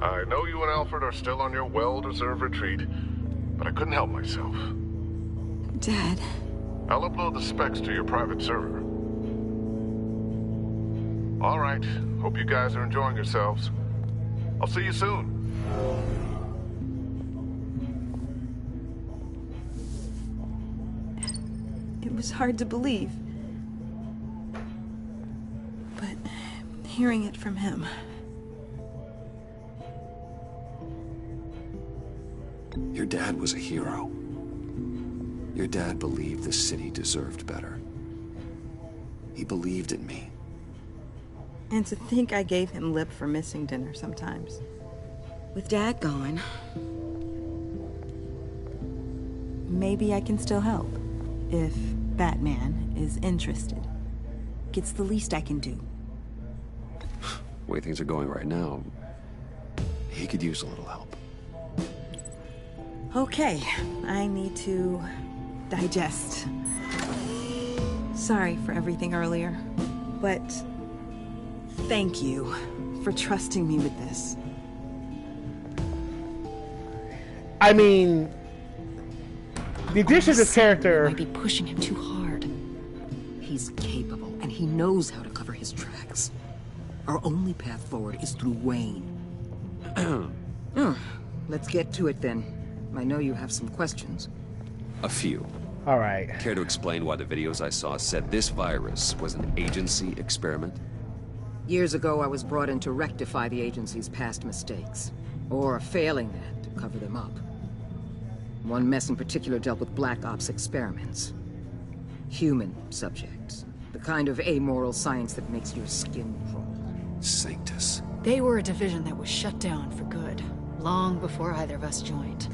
I know you and Alfred are still on your well-deserved retreat, but I couldn't help myself. Dad. I'll upload the specs to your private server. All right. Hope you guys are enjoying yourselves. I'll see you soon. It was hard to believe. But hearing it from him... Your dad was a hero. Your dad believed the city deserved better. He believed in me. And to think I gave him lip for missing dinner sometimes. With Dad gone... Maybe I can still help. If Batman is interested. It's the least I can do. The way things are going right now, he could use a little help. Okay, I need to digest. Sorry for everything earlier, but thank you for trusting me with this. I mean, the addition of this character might be pushing him too hard. He's capable, and he knows how to cover his tracks. Our only path forward is through Wayne. Let's get to it then. I know you have some questions. A few. All right. Care to explain why the videos I saw said this virus was an agency experiment? Years ago, I was brought in to rectify the agency's past mistakes. Or failing that, to cover them up. One mess in particular dealt with Black Ops experiments. Human subjects. The kind of amoral science that makes your skin crawl. Sanctus. They were a division that was shut down for good, long before either of us joined.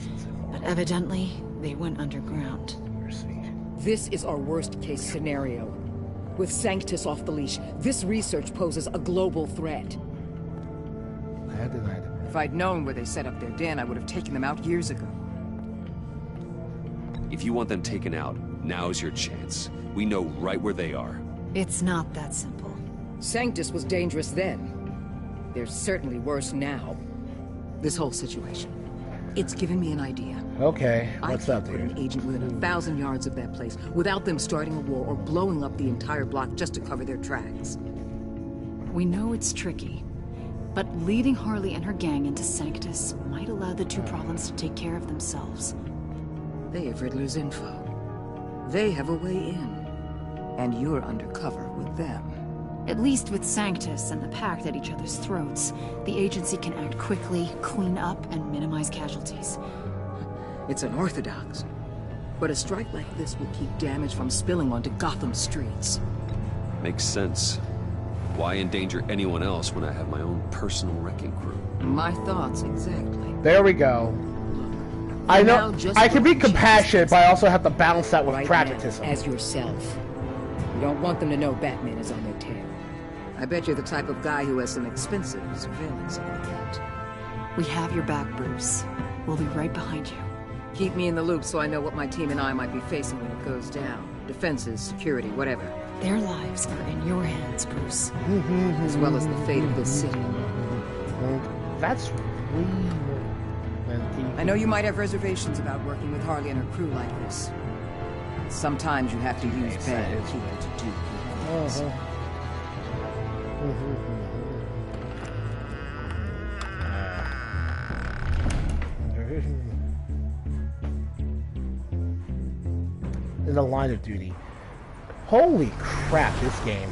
But evidently, they went underground. This is our worst-case scenario. With Sanctus off the leash, this research poses a global threat. If I'd known where they set up their den, I would have taken them out years ago. If you want them taken out, now's your chance. We know right where they are. It's not that simple. Sanctus was dangerous then. They're certainly worse now. This whole situation. It's given me an idea. Okay, what's up, dude? I can't put an agent within 1,000 yards of that place without them starting a war or blowing up the entire block just to cover their tracks. We know it's tricky, but leading Harley and her gang into Sanctus might allow the two problems to take care of themselves. They have Riddler's info. They have a way in. And you're undercover with them. At least with Sanctus and the Pact at each other's throats, the agency can act quickly, clean up, and minimize casualties. It's unorthodox. But a strike like this will keep damage from spilling onto Gotham streets. Makes sense. Why endanger anyone else when I have my own personal wrecking crew? My thoughts, exactly. There we go. I know I can be compassionate, but I also have to balance that with pragmatism. As yourself. You don't want them to know Batman is on their tail. I bet you're the type of guy who has some expensive surveillance equipment. We have your back, Bruce. We'll be right behind you. Keep me in the loop so I know what my team and I might be facing when it goes down. Defenses, security, whatever. Their lives are in your hands, Bruce. As well as the fate of this city. That's weird. I know you might have reservations about working with Harley and her crew like this. Sometimes you have to use bad people to do good things. In the line of duty. Holy crap, this game.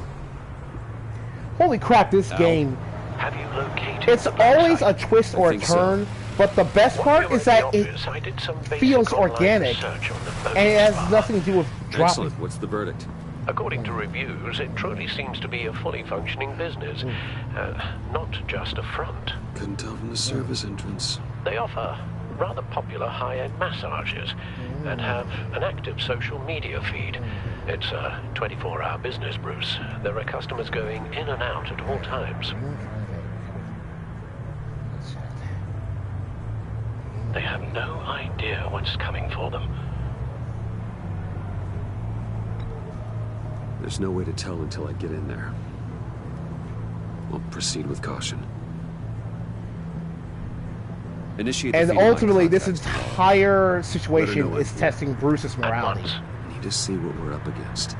Holy crap, this game. Have you located It's always a twist or a turn, but the best part is that it feels organic, and it has nothing to do with dropping. Excellent. What's the verdict? According to reviews, it truly seems to be a fully functioning business, not just a front. Couldn't tell from the service entrance. They offer rather popular high-end massages and have an active social media feed. It's a 24-hour business, Bruce. There are customers going in and out at all times. They have no idea what's coming for them. There's no way to tell until I get in there. We'll proceed with caution. Initiate the And feedback ultimately, this contact. entire situation know is what- testing Bruce's morality. I need to see what we're up against.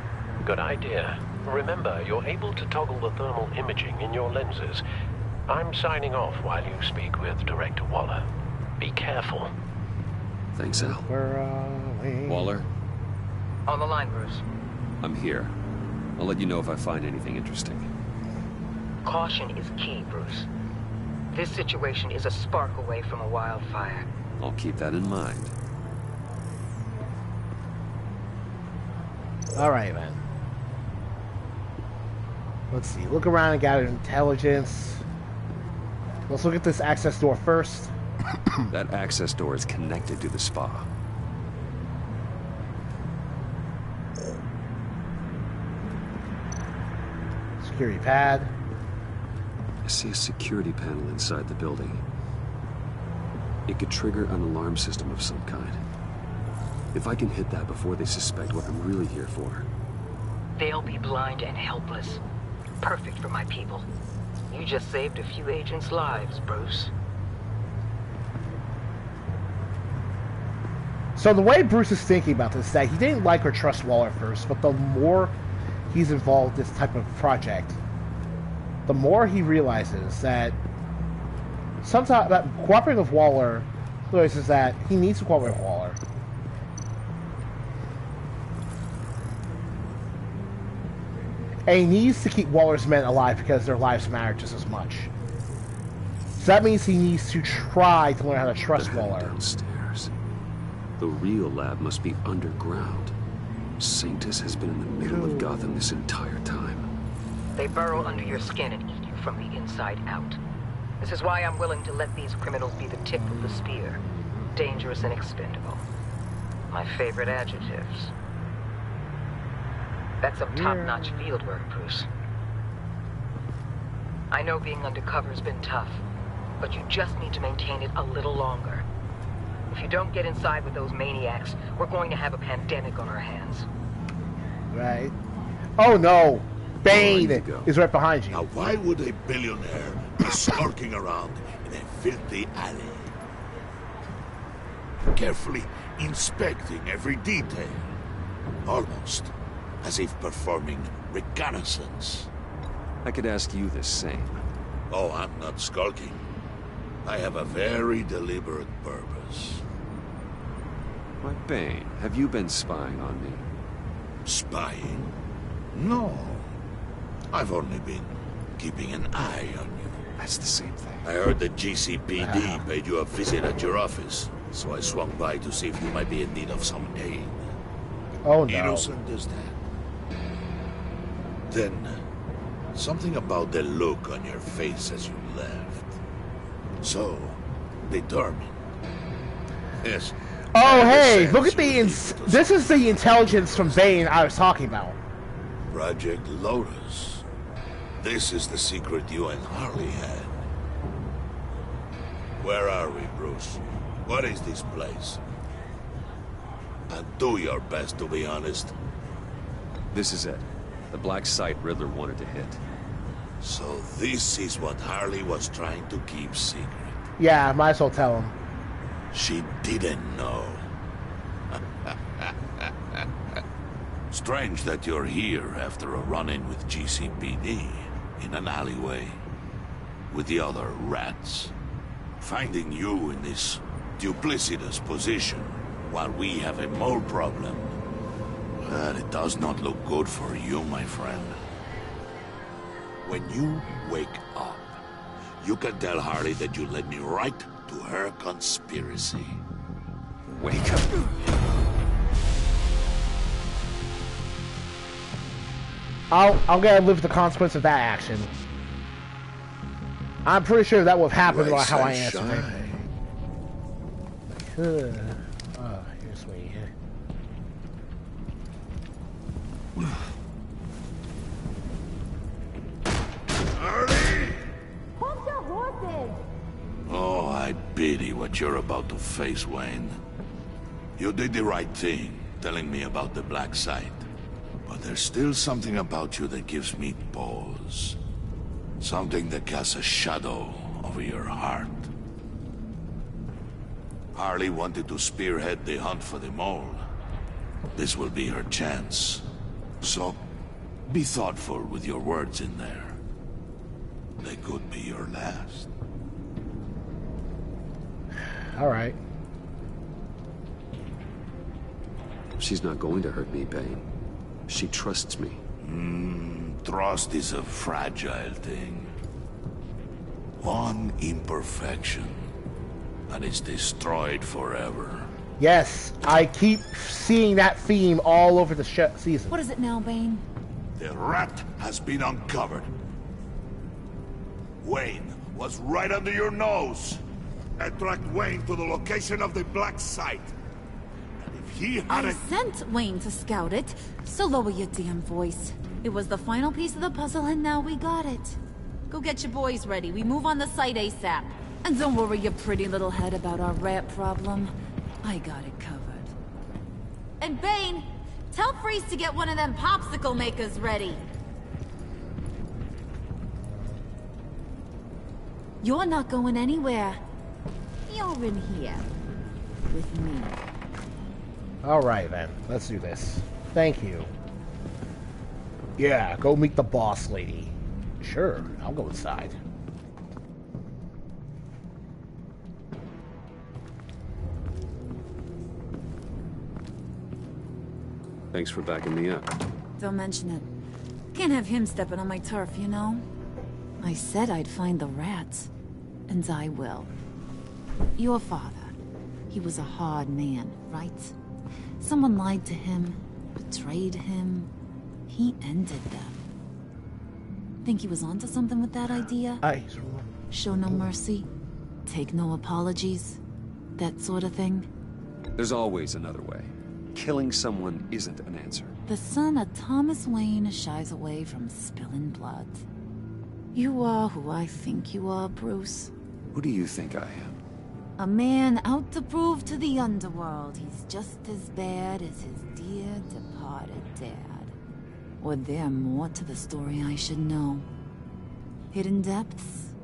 Good idea. Remember, you're able to toggle the thermal imaging in your lenses. I'm signing off while you speak with Director Waller. Be careful. Thanks, Al. Waller, On the line, Bruce. I'm here. I'll let you know if I find anything interesting. Caution is key, Bruce. This situation is a spark away from a wildfire. I'll keep that in mind. Alright, man. Let's see. Look around and gather intelligence. Let's look at this access door first. That access door is connected to the spa. Security pad. see a security panel inside the building. It could trigger an alarm system of some kind. If I can hit that before they suspect what I'm really here for. They'll be blind and helpless. Perfect for my people. You just saved a few agents' lives, Bruce. So the way Bruce is thinking about this is that he didn't like or trust Waller at first, but the more he's involved in this type of project, the more he realizes that sometimes that cooperating with Waller realizes that he needs to cooperate with Waller. And he needs to keep Waller's men alive because their lives matter just as much. So that means he needs to try to learn how to trust Waller. Downstairs. The real lab must be underground. Sanctus has been in the middle of Gotham this entire time. They burrow under your skin and eat you from the inside out. This is why I'm willing to let these criminals be the tip of the spear. Dangerous and expendable. My favorite adjectives. That's some top-notch field work, Bruce. I know being undercover's been tough, but you just need to maintain it a little longer. If you don't get inside with those maniacs, we're going to have a pandemic on our hands. Right. Oh no! Bane is right behind you. Now why would a billionaire be skulking around in a filthy alley? Carefully inspecting every detail. Almost as if performing reconnaissance. I could ask you the same. Oh, I'm not skulking. I have a very deliberate purpose. Why, Bane, have you been spying on me? Spying? No. I've only been keeping an eye on you. That's the same thing. I heard the GCPD paid you a visit at your office, so I swung by to see if you might be in need of some aid. Oh no. Innocent as that. Then, something about the look on your face as you left. So, determined. Yes. Oh hey, look at the this is the intelligence from Bane I was talking about. Project Lotus. This is the secret you and Harley had. Where are we, Bruce? What is this place? And do your best to be honest. This is it. The black site Riddler wanted to hit. So this is what Harley was trying to keep secret. Yeah, might as well tell him. She didn't know. Strange that you're here after a run-in with GCPD in an alleyway with the other rats. Finding you in this duplicitous position while we have a mole problem. But it does not look good for you, my friend. When you wake up, you can tell Harley that you led me right to her conspiracy. Wake up. I'm gonna live with the consequence of that action. I'm pretty sure that would have happened about how I answered it. Oh, here's way here. Hold your horses! Oh, I pity what you're about to face, Wayne. You did the right thing, telling me about the black site. But there's still something about you that gives me pause. Something that casts a shadow over your heart. Harley wanted to spearhead the hunt for the mole. This will be her chance. So, be thoughtful with your words in there. They could be your last. Alright. She's not going to hurt me, Bane. She trusts me. Trust is a fragile thing. One imperfection, and it's destroyed forever. Yes, I keep seeing that theme all over the season. What is it now, Bane? The rat has been uncovered. Wayne was right under your nose. I tracked Wayne to the location of the black site. And if he I hadn't... sent Wayne to scout it, so lower your damn voice. It was the final piece of the puzzle and now we got it. Go get your boys ready. We move on the site ASAP. And don't worry your pretty little head about our rat problem. I got it covered. And Bane, tell Freeze to get one of them popsicle makers ready. You're not going anywhere. You're in here. With me. Alright then, let's do this. Thank you. Yeah, go meet the boss lady. Sure, I'll go inside. Thanks for backing me up. Don't mention it. Can't have him stepping on my turf, you know? I said I'd find the rats. And I will. Your father. He was a hard man, right? Someone lied to him, betrayed him. He ended them. Think he was onto something with that idea? Show no mercy? Take no apologies? That sort of thing? There's always another way. Killing someone isn't an answer. The son of Thomas Wayne shies away from spilling blood. You are who I think you are, Bruce. Who do you think I am? A man out to prove to the underworld he's just as bad as his dear departed dad. Or there more to the story I should know? Hidden depths?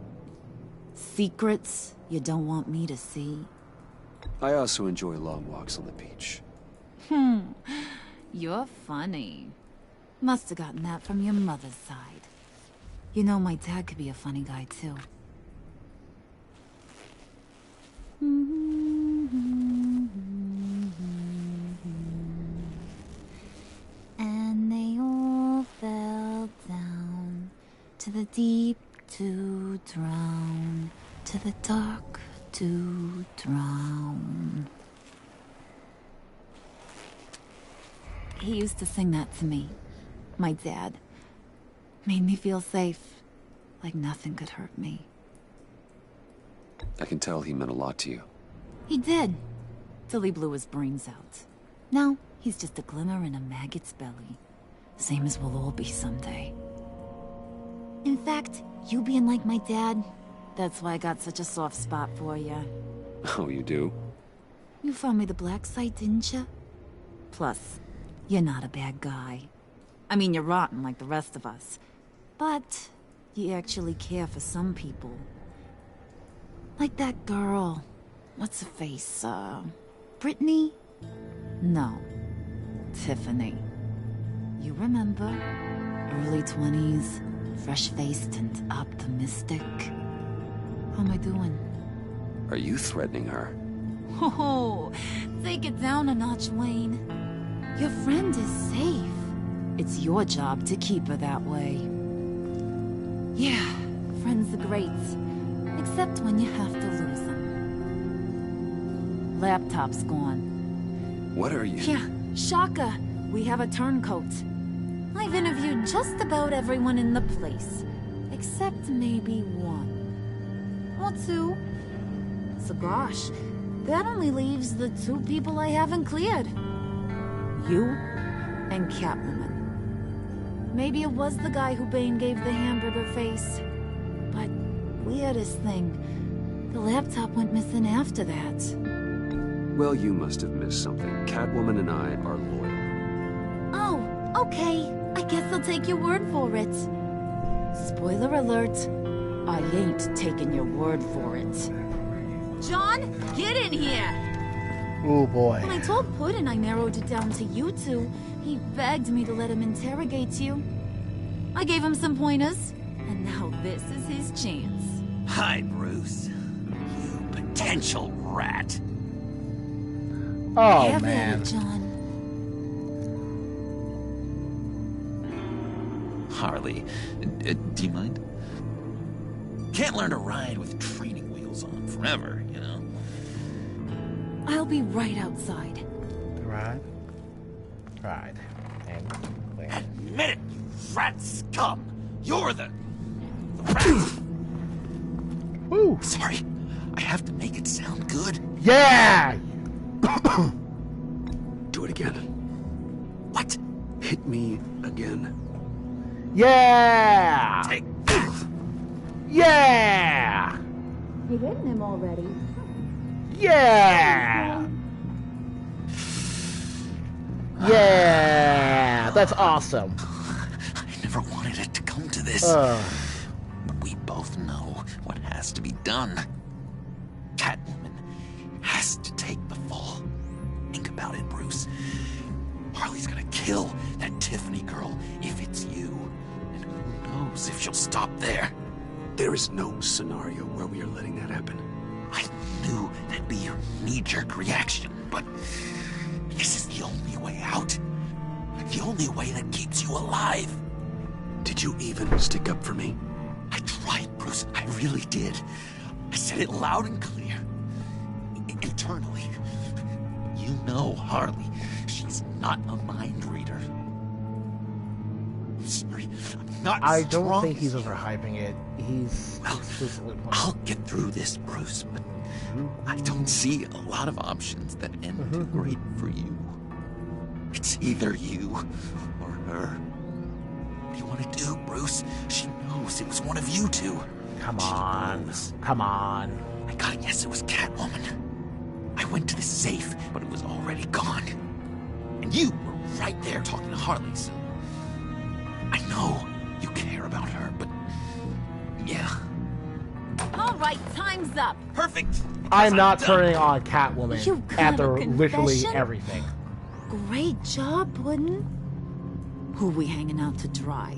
Secrets you don't want me to see? I also enjoy long walks on the beach. You're funny. Must have gotten that from your mother's side. You know, my dad could be a funny guy, too. And they all fell down to the deep to drown, to the dark to drown. He used to sing that to me. My dad. Made me feel safe. Like nothing could hurt me. I can tell he meant a lot to you. He did. Till he blew his brains out. Now, he's just a glimmer in a maggot's belly. Same as we'll all be someday. In fact, you being like my dad, that's why I got such a soft spot for you. Oh, you do? You found me the black site, didn't you? Plus, you're not a bad guy. I mean, you're rotten like the rest of us. But you actually care for some people. Like that girl. What's her face? Brittany? No. Tiffany. You remember? Early 20s, fresh-faced and optimistic. How am I doing? Are you threatening her? Oh, take it down a notch, Wayne. Your friend is safe. It's your job to keep her that way. Yeah, friends are great. Except when you have to lose them. Laptop's gone. What are you... Yeah, shocker. We have a turncoat. I've interviewed just about everyone in the place. Except maybe one. Or two. So gosh, that only leaves the two people I haven't cleared. You and Catwoman. Maybe it was the guy who Bane gave the hamburger face. But weirdest thing, the laptop went missing after that. Well, you must have missed something. Catwoman and I are loyal. Oh, okay. I guess I'll take your word for it. Spoiler alert. I ain't taking your word for it. John, get in here! Oh boy. When I told Puddin' I narrowed it down to you two, he begged me to let him interrogate you. I gave him some pointers, and now this is his chance. Hi, Bruce. You potential rat. Oh, Have man. at it, John. Harley, do you mind? Can't learn to ride with training wheels on forever, you know? I'll be right outside. Right. And Admit it, you rat scum! You're the rat! Woo! Sorry, I have to make it sound good. Yeah! Do it again. What? Hit me again. Yeah! Take that! Yeah! You hitting him already? Yeah! Yeah! That's awesome. I never wanted it to come to this. But we both know what has to be done. Catwoman has to take the fall. Think about it, Bruce. Harley's gonna kill that Tiffany girl if it's you. And who knows if she'll stop there. There is no scenario where we are letting that happen. I knew that'd be your knee-jerk reaction, but this is the only way out. The only way that keeps you alive. Did you even stick up for me? I tried, Bruce. I really did. I said it loud and clear. Internally. You know Harley. She's not a mind reader. I'm sorry. I'm not I don't strong think he's as you. overhyping it. He's explicitly pointing. I'll get through this, Bruce, but I don't see a lot of options that end too great for you. It's either you or her. What do you want to do, Bruce? She knows it was one of you two. Come on. Come on. I gotta guess it was Catwoman. I went to the safe, but it was already gone. And you were right there talking to Harley, so I know you care about her, but yeah. All right, time's up. Perfect. I'm not turning on Catwoman You got after a literally confession? everything. Great job, Puddin'. Who we hanging out to dry?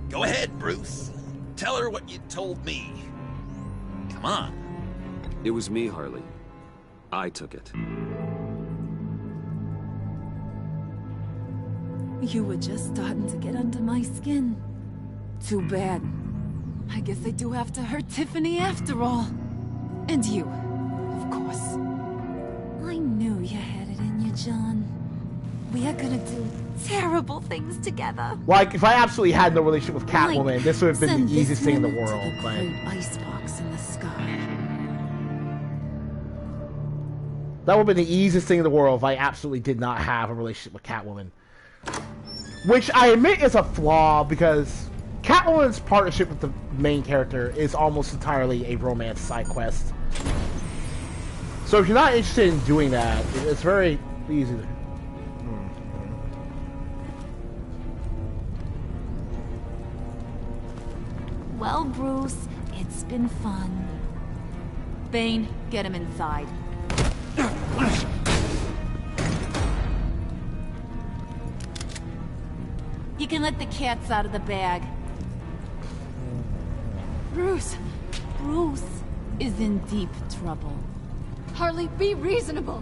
Go ahead, Bruce. Tell her what you told me. Come on. It was me, Harley. I took it. You were just starting to get under my skin. Too bad. I guess I do have to hurt Tiffany after all. And you, of course. I knew you had it in you, John. We are gonna do terrible things together. Like, if I absolutely had no relationship with Catwoman, Like, this would have been send the easiest this thing in the woman to world. the But great icebox in the sky. that would have been the easiest thing in the world if I absolutely did not have a relationship with Catwoman. Which I admit is a flaw, because Catwoman's partnership with the main character is almost entirely a romance side quest. So if you're not interested in doing that, it's very easy to... Well, Bruce, it's been fun. Bane, get him inside. You can let the cats out of the bag. Bruce is in deep trouble. Harley, be reasonable.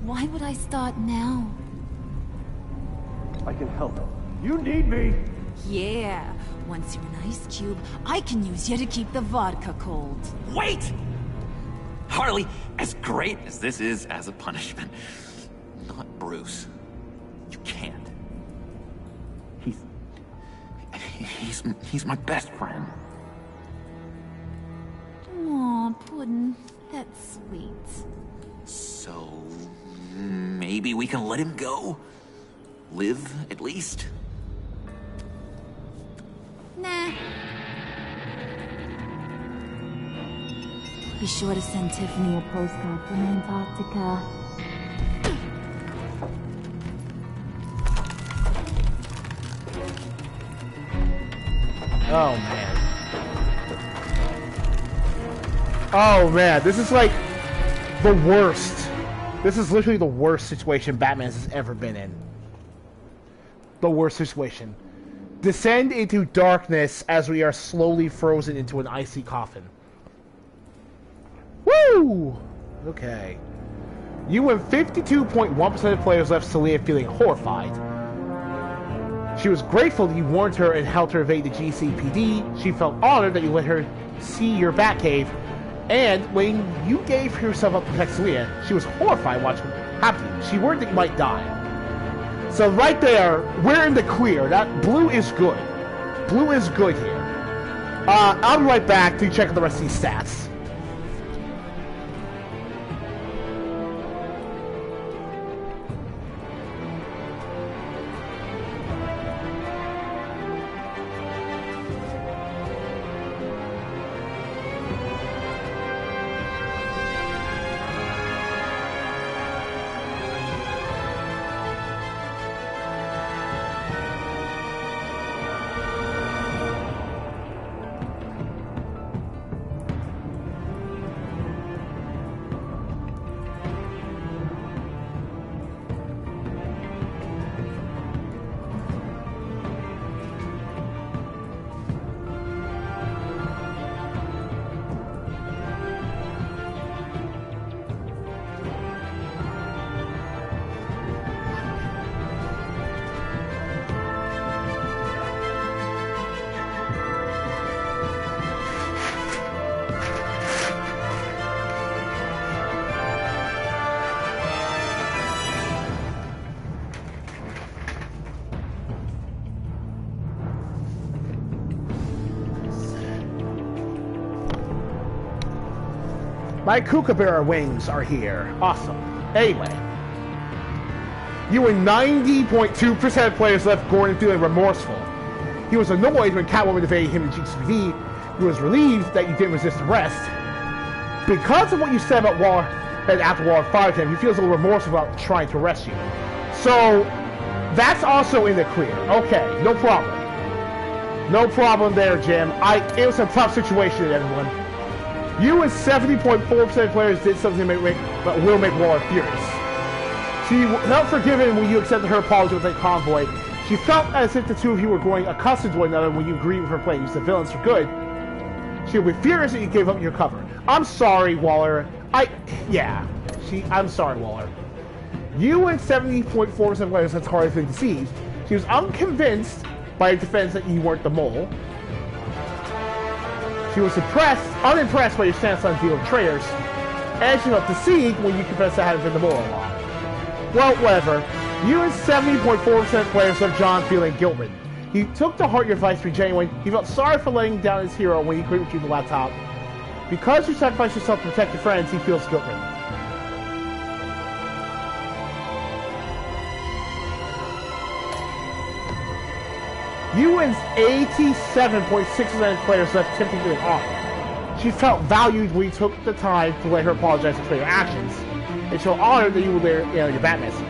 Why would I start now? I can help. You need me. Yeah, once you're an ice cube, I can use you to keep the vodka cold. Wait! Harley, as great as this is as a punishment, not Bruce. You can't. He's my best friend. Aw, Puddin', that's sweet. So maybe we can let him go? Live, at least? Nah. Be sure to send Tiffany a postcard from Antarctica. Oh, man. Oh, man. This is like the worst. This is literally the worst situation Batman has ever been in. The worst situation. Descend into darkness as we are slowly frozen into an icy coffin. Woo! Okay. You and 52.1% of players left Celia feeling horrified. She was grateful that you warned her and helped her evade the GCPD. She felt honored that you let her see your Batcave. And when you gave yourself up to protect Celia, she was horrified watching what happened to you. She worried that you might die. So right there, we're in the clear. That blue is good. Blue is good here. I'll be right back to check out the rest of these stats. My kookaburra wings are here. Awesome. Anyway. You and 90.2% of players left Gordon feeling remorseful. He was annoyed when Catwoman evaded him in GCPD. He was relieved that you didn't resist arrest. Because of what you said about Waller, and after Waller fired him, he feels a little remorseful about trying to arrest you. So, that's also in the clear. Okay, no problem. No problem there, Jim. It was a tough situation, everyone. You and 70.4% of players did something that will make Waller furious. She felt forgiven when you accepted her apology with a convoy. She felt as if the two of you were growing accustomed to one another when you agreed with her plan to use the villains for good. She will be furious that you gave up your cover. I'm sorry, Waller. I'm sorry, Waller. You and 70.4% of players had hardly been deceived. She was unconvinced by your defense that you weren't the mole. She was unimpressed by your stance on dealing with traitors, and she felt deceived when you confessed that hadn't been the mole all along. Well, whatever. You and 70.4% of players left John feeling guilt-ridden. He took to heart your advice to be genuine. He felt sorry for letting down his hero when he couldn't retrieve the laptop. Because you sacrificed yourself to protect your friends, he feels guilt-ridden. You and 87.6% of players left Tiffany feeling honored. She felt valued when you took the time to let her apologize for your actions, and she felt honored that you were there in your Batman suit.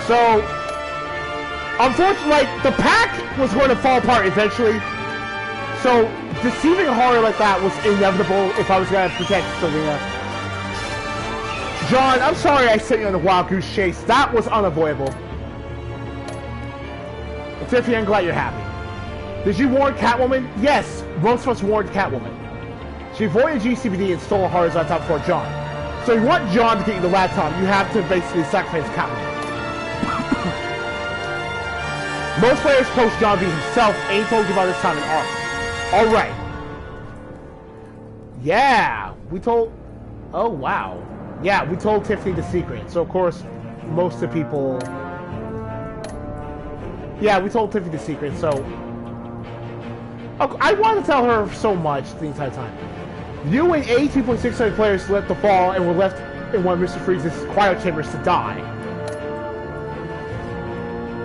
So, unfortunately, the pack was going to fall apart eventually. So, deceiving a horror like that was inevitable if I was going to protect Selena. John, I'm sorry I sent you on a wild goose chase. That was unavoidable. But Tiffany, I'm glad you're happy. Did you warn Catwoman? Yes, most of us warned Catwoman. She avoided GCPD and stole a hard laptop for John. So if you want John to get you the laptop, you have to basically sacrifice Catwoman. Most players post John being himself, and he told you about this time in Arkham. Alright. Yeah, we told... Oh, wow. Yeah, we told Tiffany the secret. So, of course, most of the people... Yeah, we told Tiffany the secret, so... I wanted to tell her so much the entire time. You and 82.6% of players let the fall and were left in one of Mr. Freeze's quiet chambers to die.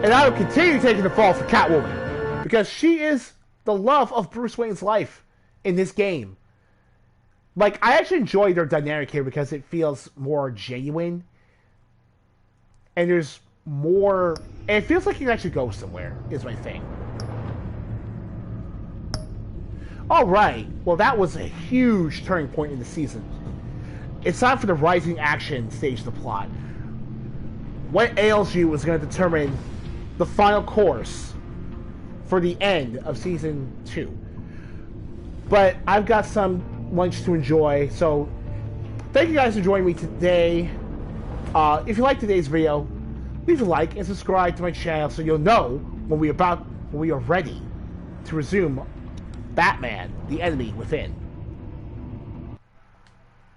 And I will continue taking the fall for Catwoman, because she is the love of Bruce Wayne's life in this game. Like, I actually enjoy their dynamic here because it feels more genuine. And there's more... And it feels like you can actually go somewhere, is my thing. Alright, well that was a huge turning point in the season. It's time for the rising action stage of the plot. What ails you is going to determine the final course for the end of Season 2. But I've got some lunch to enjoy, so thank you guys for joining me today. If you liked today's video, leave a like and subscribe to my channel so you'll know when we are ready to resume Batman, the Enemy Within.